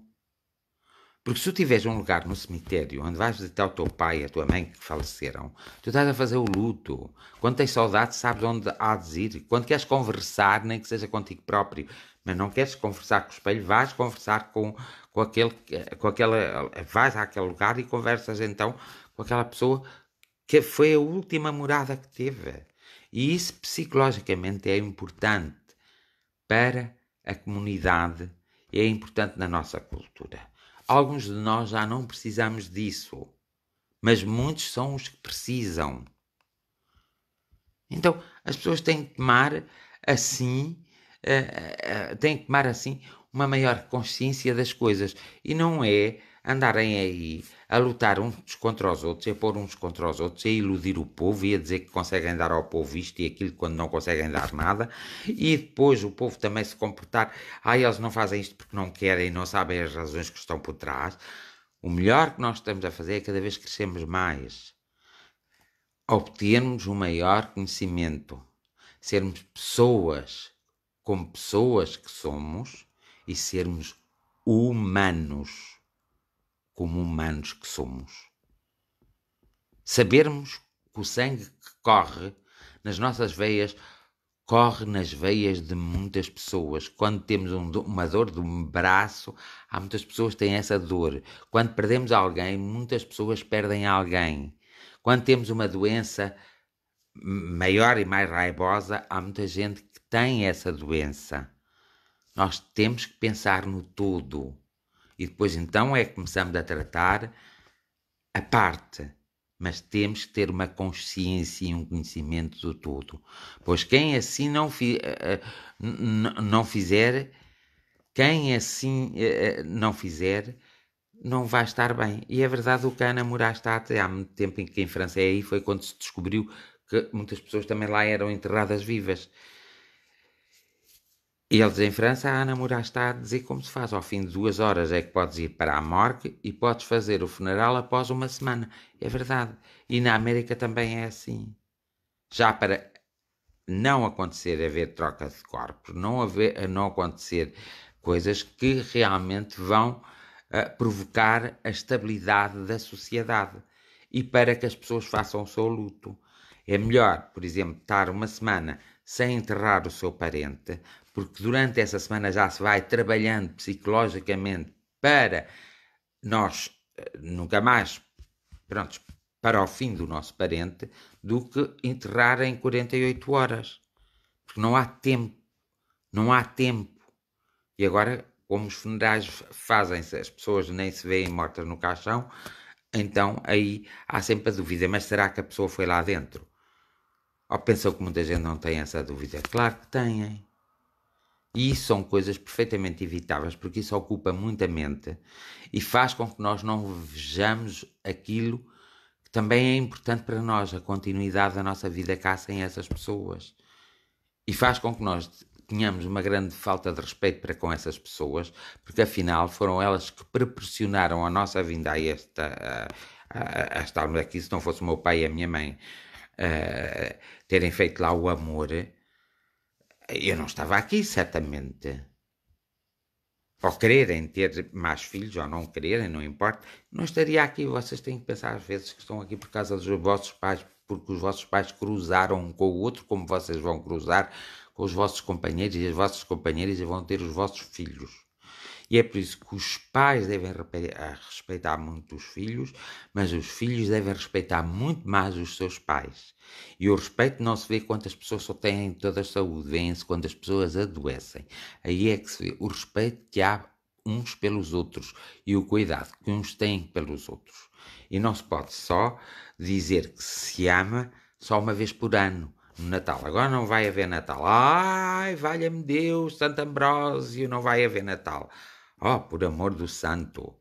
Porque se tu tiveres um lugar no cemitério onde vais visitar o teu pai e a tua mãe que faleceram, tu estás a fazer o luto. Quando tens saudade, sabes onde há de ir. Quando queres conversar, nem que seja contigo próprio, mas não queres conversar com o espelho, vais conversar com aquela. Vais àquele lugar e conversas então com aquela pessoa que foi a última morada que teve. E isso psicologicamente é importante para a comunidade e é importante na nossa cultura. Alguns de nós já não precisamos disso, mas muitos são os que precisam. Então, as pessoas têm que tomar assim, uma maior consciência das coisas. E não é andarem aí a lutar uns contra os outros, a pôr uns contra os outros, a iludir o povo e a dizer que conseguem dar ao povo isto e aquilo quando não conseguem dar nada. E depois o povo também se comportar, eles não fazem isto porque não querem e não sabem as razões que estão por trás. O melhor que nós estamos a fazer é cada vez crescermos mais, obtermos um maior conhecimento, sermos pessoas como pessoas que somos e sermos humanos como humanos que somos. Sabermos que o sangue que corre nas nossas veias corre nas veias de muitas pessoas. Quando temos uma dor de um braço, há muitas pessoas que têm essa dor. Quando perdemos alguém, muitas pessoas perdem alguém. Quando temos uma doença maior e mais raivosa, há muita gente que tem essa doença. Nós temos que pensar no todo. E depois então é que começamos a tratar a parte. Mas temos que ter uma consciência e um conhecimento do todo. Pois quem assim não fizer, não vai estar bem. E é verdade o que a Ana Moraes está a dizer. Há muito tempo em que em França é aí foi quando se descobriu que muitas pessoas também lá eram enterradas vivas. E eles em França, a Ana Moraes está a dizer como se faz. Ao fim de 2 horas é que podes ir para a morgue e podes fazer o funeral após uma semana. É verdade. E na América também é assim. Já para não acontecer haver troca de corpos, não acontecer coisas que realmente vão provocar a estabilidade da sociedade. E para que as pessoas façam o seu luto. É melhor, por exemplo, estar uma semana sem enterrar o seu parente, porque durante essa semana já se vai trabalhando psicologicamente para nós nunca mais, pronto, para o fim do nosso parente, do que enterrar em 48 horas. Porque não há tempo. Não há tempo. E agora, como os funerais fazem-se, as pessoas nem se veem mortas no caixão, então aí há sempre a dúvida, mas será que a pessoa foi lá dentro? Ou pensam que muita gente não tem essa dúvida? Claro que têm. E isso são coisas perfeitamente evitáveis, porque isso ocupa muita mente e faz com que nós não vejamos aquilo que também é importante para nós, a continuidade da nossa vida cá sem essas pessoas. E faz com que nós tenhamos uma grande falta de respeito para com essas pessoas, porque afinal foram elas que proporcionaram a nossa vinda a estarmos aqui. Se não fosse o meu pai e a minha mãe terem feito lá o amor, eu não estava aqui, certamente. Ou quererem ter mais filhos, ou não quererem, não importa, não estaria aqui. Vocês têm que pensar às vezes que estão aqui por causa dos vossos pais, porque os vossos pais cruzaram um com o outro, como vocês vão cruzar com os vossos companheiros, e as vossas companheiras vão ter os vossos filhos. E é por isso que os pais devem respeitar muito os filhos, mas os filhos devem respeitar muito mais os seus pais. E o respeito não se vê quando as pessoas só têm toda a saúde, vê-se quando as pessoas adoecem. Aí é que se vê o respeito que há uns pelos outros e o cuidado que uns têm pelos outros. E não se pode só dizer que se ama só uma vez por ano. No Natal. Agora não vai haver Natal. Ai, valha-me Deus, Santo Ambrósio, não vai haver Natal. Oh, por amor do santo.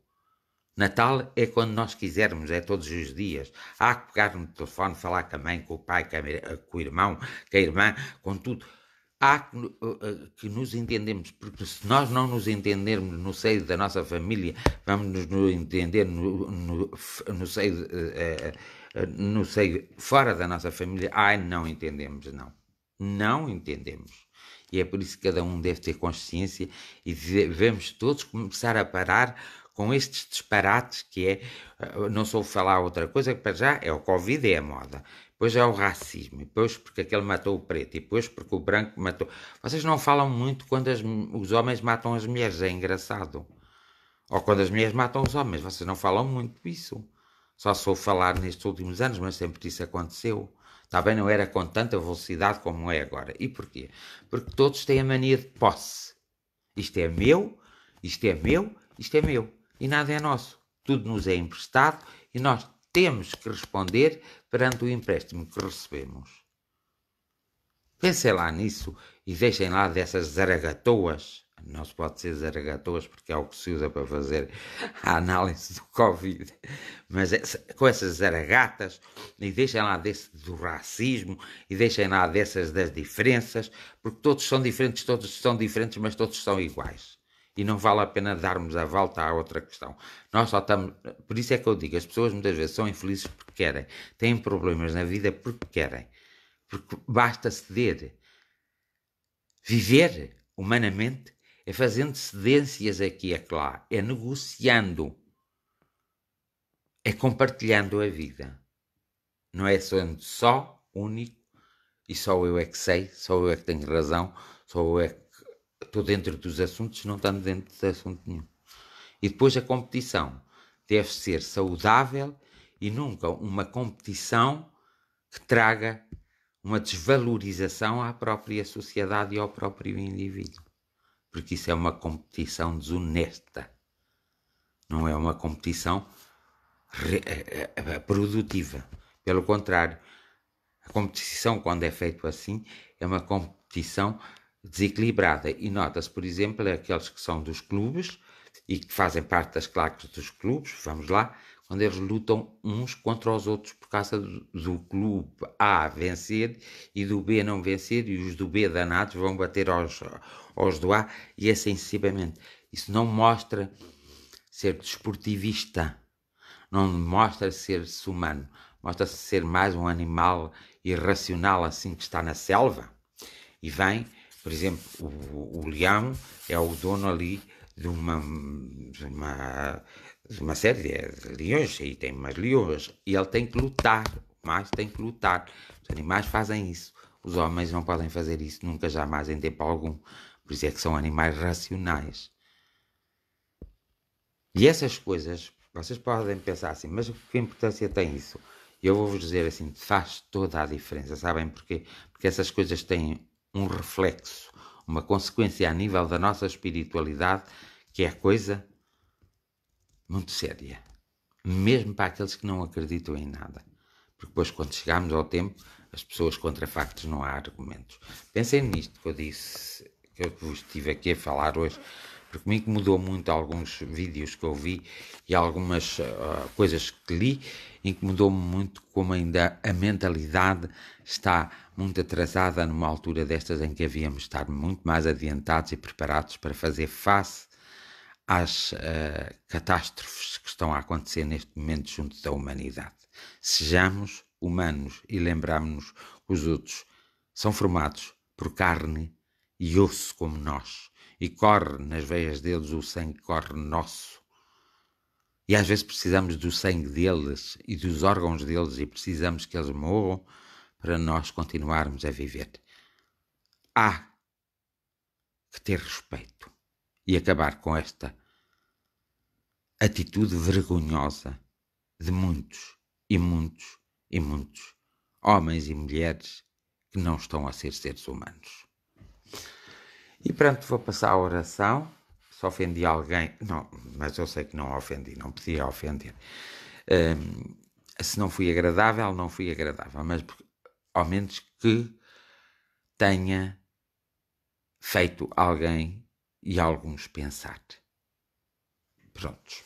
Natal é quando nós quisermos, é todos os dias. Há que pegar no telefone, falar com a mãe, com o pai, com o irmão, com a irmã, com tudo. há que nos entendemos, porque se nós não nos entendermos no seio da nossa família, vamos nos entender no seio, no seio fora da nossa família. Ai, não entendemos, não. Não entendemos. E é por isso que cada um deve ter consciência e devemos todos começar a parar com estes disparates que é, não sou falar outra coisa, que para já é o Covid, é a moda, depois é o racismo, depois porque aquele matou o preto, e depois porque o branco matou. Vocês não falam muito quando os homens matam as mulheres, é engraçado. Ou quando as mulheres matam os homens, vocês não falam muito disso. Só sou falar nestes últimos anos, mas sempre isso aconteceu. Está bem, não era com tanta velocidade como é agora. E porquê? Porque todos têm a mania de posse. Isto é meu, isto é meu, isto é meu. E nada é nosso. Tudo nos é emprestado e nós temos que responder perante o empréstimo que recebemos. Pensem lá nisso e deixem lá dessas zaragatoas. Não se pode ser zaragatoas porque é o que se usa para fazer a análise do Covid. Mas com essas zaragatas, e deixem lá desse do racismo, e deixem lá dessas das diferenças, porque todos são diferentes, mas todos são iguais. E não vale a pena darmos a volta à outra questão. Nós só estamos. Por isso é que eu digo, as pessoas muitas vezes são infelizes porque querem. Têm problemas na vida porque querem. Porque basta ceder. Viver humanamente é fazendo cedências aqui e acolá. É negociando. É compartilhando a vida. Não é sendo só, único, e só eu é que sei, só eu é que tenho razão, só eu é que estou dentro dos assuntos, não estando dentro de assunto nenhum. E depois a competição deve ser saudável e nunca uma competição que traga uma desvalorização à própria sociedade e ao próprio indivíduo. Porque isso é uma competição desonesta. Não é uma competição produtiva. Pelo contrário, a competição, quando é feita assim, é uma competição desequilibrada. E nota-se, por exemplo, aqueles que são dos clubes e que fazem parte das claques dos clubes, vamos lá, quando eles lutam uns contra os outros por causa do clube A vencer e do B não vencer, e os do B danados vão bater aos do A, e assim sucessivamente. Isso não mostra ser desportivista, não mostra ser-se humano, mostra-se ser mais um animal irracional assim que está na selva. E vem, por exemplo, o leão é o dono ali de uma série de leões, e tem umas leões, e ele tem que lutar, mais tem que lutar. Os animais fazem isso, os homens não podem fazer isso nunca, jamais, em tempo algum. Por isso é que são animais racionais. E essas coisas, vocês podem pensar assim, mas que importância tem isso? Eu vou-vos dizer assim, faz toda a diferença, sabem porquê? Porque essas coisas têm um reflexo, uma consequência a nível da nossa espiritualidade, que é coisa muito séria. Mesmo para aqueles que não acreditam em nada. Porque depois, quando chegarmos ao tempo, as pessoas contra factos não há argumentos. Pensem nisto que eu disse, que eu vos estive aqui a falar hoje, porque me incomodou muito alguns vídeos que eu vi e algumas coisas que li, incomodou-me muito como ainda a mentalidade está muito atrasada numa altura destas em que havíamos de estar muito mais adiantados e preparados para fazer face às catástrofes que estão a acontecer neste momento junto da humanidade. Sejamos humanos e lembramos-nos que os outros são formados por carne e osso como nós, e corre nas veias deles o sangue que corre nosso. E às vezes precisamos do sangue deles e dos órgãos deles e precisamos que eles morram para nós continuarmos a viver. Há que ter respeito e acabar com esta atitude vergonhosa de muitos e muitos e muitos homens e mulheres que não estão a ser seres humanos. E pronto, vou passar a oração. Se ofendi alguém, não, mas eu sei que não ofendi, não podia ofender. Se não fui agradável, não fui agradável, mas ao menos que tenha feito alguém e alguns pensar. Prontos.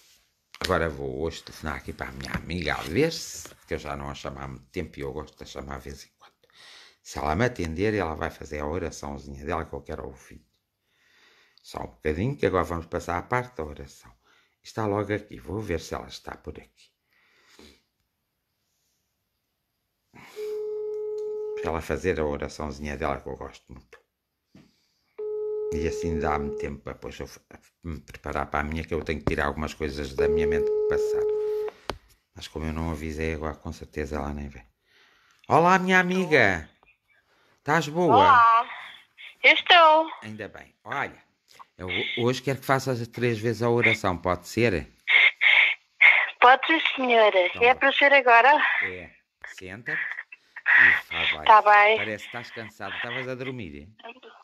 Agora vou hoje telefonar aqui para a minha amiga a ver-se, que eu já não a chamo há muito tempo e eu gosto de a chamar de vez em quando. Se ela me atender, ela vai fazer a oraçãozinha dela que eu quero ouvir. Só um bocadinho, que agora vamos passar à parte da oração. Está logo aqui, vou ver se ela está por aqui. Para ela fazer a oraçãozinha dela que eu gosto muito. E assim dá-me tempo para depois eu me preparar para a minha, que eu tenho que tirar algumas coisas da minha mente do passado. Mas como eu não avisei agora, com certeza ela nem vem. Olá, minha amiga! Estás boa? Olá, eu estou. Ainda bem. Olha, eu hoje quero que faças 3 vezes a oração, pode ser? Pode ser, senhora. Então É vá. para ser agora? É, senta-te e vai. Está bem. Parece que estás cansado. Estavas a dormir?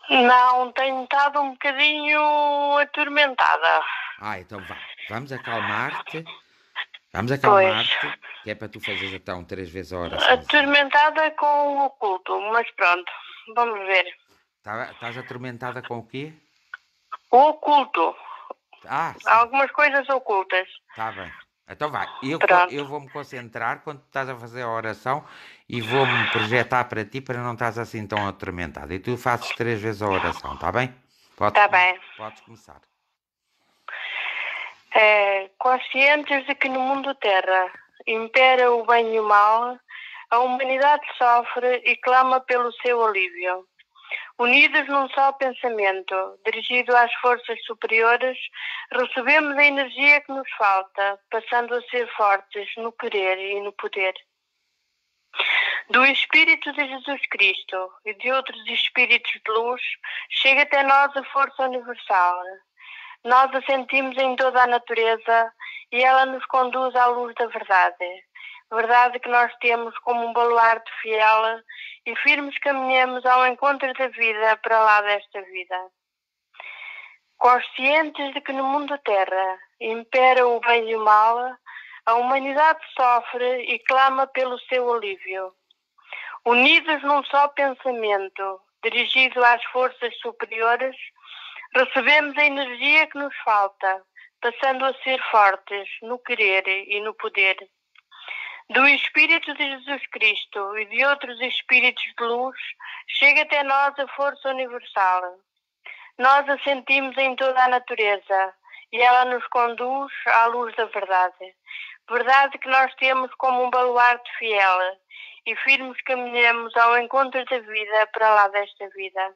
Não, tenho estado um bocadinho atormentada. Então vá. Vamos acalmar-te. Vamos Pois, acalmar-te, que é para tu fazeres então 3 vezes a oração. atormentada com o oculto, mas pronto, vamos ver. Estás atormentada com o quê? O oculto, Sim. algumas coisas ocultas. Está bem. Então vai. Pronto, Eu vou-me concentrar quando estás a fazer a oração e vou-me projetar para ti para não estás assim tão atormentada. E tu fazes 3 vezes a oração, está bem? está bem. Podes começar. Conscientes de que no mundo Terra impera o bem e o mal, a humanidade sofre e clama pelo seu alívio. Unidos num só pensamento, dirigido às forças superiores, recebemos a energia que nos falta, passando a ser fortes no querer e no poder. Do Espírito de Jesus Cristo e de outros Espíritos de luz, chega até nós a força universal. Nós a sentimos em toda a natureza e ela nos conduz à luz da verdade. Verdade que nós temos como um baluarte fiel e firmes caminhamos ao encontro da vida para lá desta vida. Conscientes de que no mundo Terra impera o bem e o mal, a humanidade sofre e clama pelo seu alívio. Unidos num só pensamento, dirigido às forças superiores, recebemos a energia que nos falta, passando a ser fortes no querer e no poder. Do Espírito de Jesus Cristo e de outros Espíritos de luz, chega até nós a força universal. Nós a sentimos em toda a natureza e ela nos conduz à luz da verdade. Verdade que nós temos como um baluarte fiel e firmes caminhamos ao encontro da vida para lá desta vida.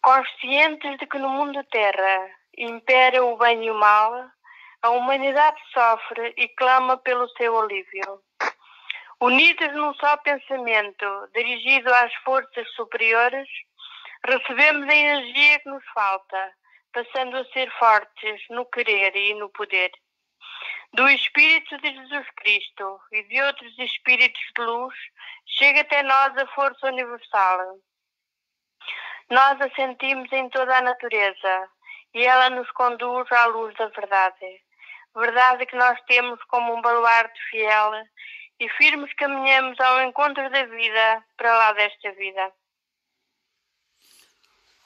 Conscientes de que no mundo Terra impera o bem e o mal, a humanidade sofre e clama pelo seu alívio. Unidos num só pensamento, dirigido às forças superiores, recebemos a energia que nos falta, passando a ser fortes no querer e no poder. Do Espírito de Jesus Cristo e de outros Espíritos de luz, chega até nós a força universal. Nós a sentimos em toda a natureza e ela nos conduz à luz da verdade. Verdade que nós temos como um baluarte fiel e firmes caminhamos ao encontro da vida para lá desta vida.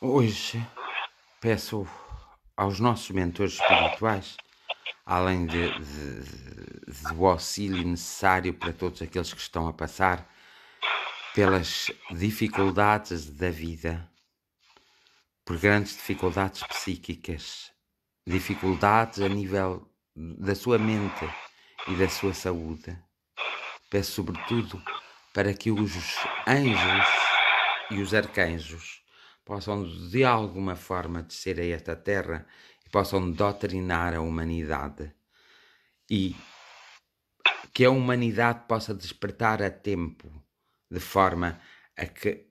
Hoje peço aos nossos mentores espirituais, além do auxílio necessário para todos aqueles que estão a passar pelas dificuldades da vida, por grandes dificuldades psíquicas, dificuldades a nível da sua mente e da sua saúde. Peço sobretudo para que os anjos e os arcanjos possam de alguma forma descer a esta terra e possam doutrinar a humanidade e que a humanidade possa despertar a tempo, de forma a que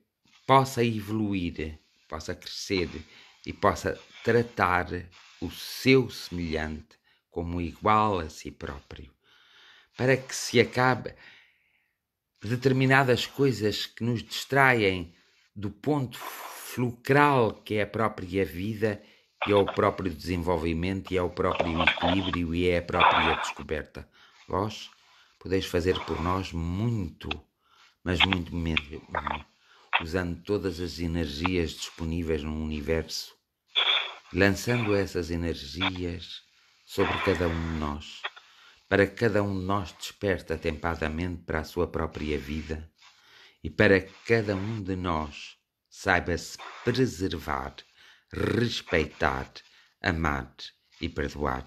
possa evoluir, possa crescer e possa tratar o seu semelhante como igual a si próprio, para que se acabe determinadas coisas que nos distraem do ponto fulcral que é a própria vida e é o próprio desenvolvimento e é o próprio equilíbrio e é a própria descoberta. Vós podeis fazer por nós muito, mas muito mesmo, usando todas as energias disponíveis no universo, lançando essas energias sobre cada um de nós, para que cada um de nós desperte atempadamente para a sua própria vida e para que cada um de nós saiba-se preservar, respeitar, amar e perdoar.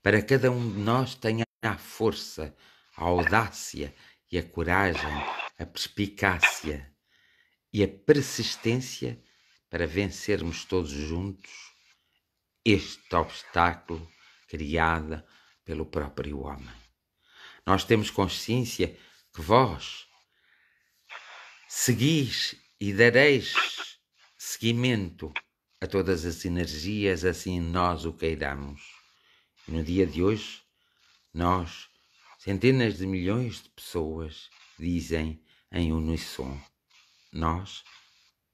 Para que cada um de nós tenha a força, a audácia e a coragem, a perspicácia e a persistência para vencermos todos juntos este obstáculo criado pelo próprio homem. Nós temos consciência que vós seguis e dareis seguimento a todas as energias, assim nós o queiramos. E no dia de hoje, nós, centenas de milhões de pessoas, dizem em uníssono: nós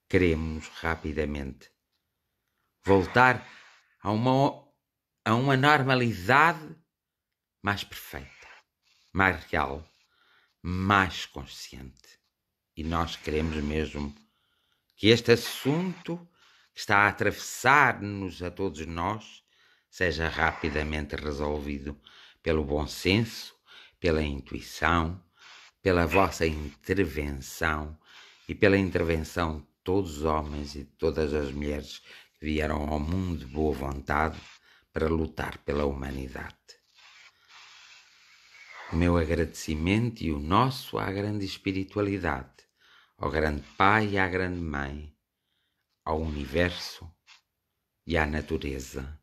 queremos rapidamente voltar a uma normalidade mais perfeita, mais real, mais consciente. E nós queremos mesmo que este assunto que está a atravessar-nos a todos nós seja rapidamente resolvido pelo bom senso, pela intuição, pela vossa intervenção e pela intervenção de todos os homens e de todas as mulheres que vieram ao mundo de boa vontade para lutar pela humanidade. O meu agradecimento e o nosso à grande espiritualidade, ao grande Pai e à grande Mãe, ao universo e à natureza,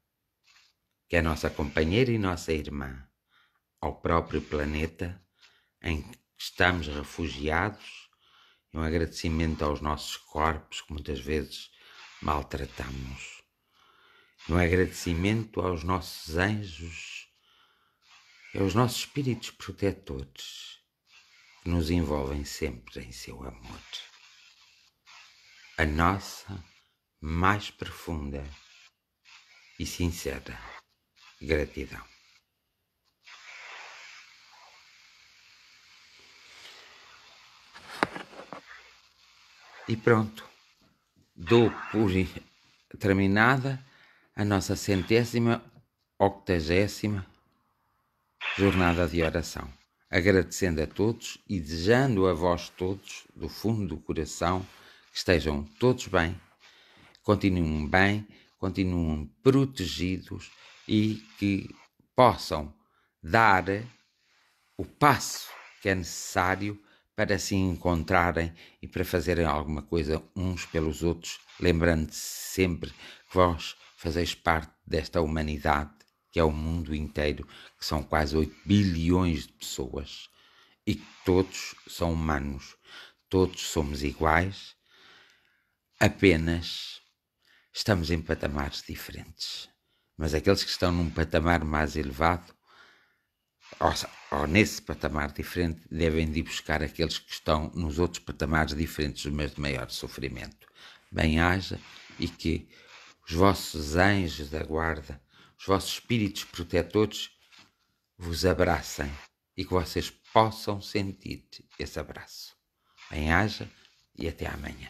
que é nossa companheira e nossa irmã, ao próprio planeta em que estamos refugiados, e um agradecimento aos nossos corpos que muitas vezes maltratamos, e um agradecimento aos nossos anjos e aos nossos espíritos protetores que nos envolvem sempre em seu amor. A nossa mais profunda e sincera gratidão. E pronto, dou por terminada a nossa 180ª jornada de oração, agradecendo a todos e desejando a vós todos, do fundo do coração, que estejam todos bem, continuem protegidos e que possam dar o passo que é necessário para se encontrarem e para fazerem alguma coisa uns pelos outros, lembrando-se sempre que vós fazeis parte desta humanidade, que é o mundo inteiro, que são quase 8 bilhões de pessoas, e que todos são humanos, todos somos iguais, apenas estamos em patamares diferentes. Mas aqueles que estão num patamar mais elevado, ou nesse patamar diferente, devem de ir buscar aqueles que estão nos outros patamares diferentes, mas de maior sofrimento. Bem-haja e que os vossos anjos da guarda, os vossos espíritos protetores vos abracem e que vocês possam sentir esse abraço. Bem-haja e até amanhã.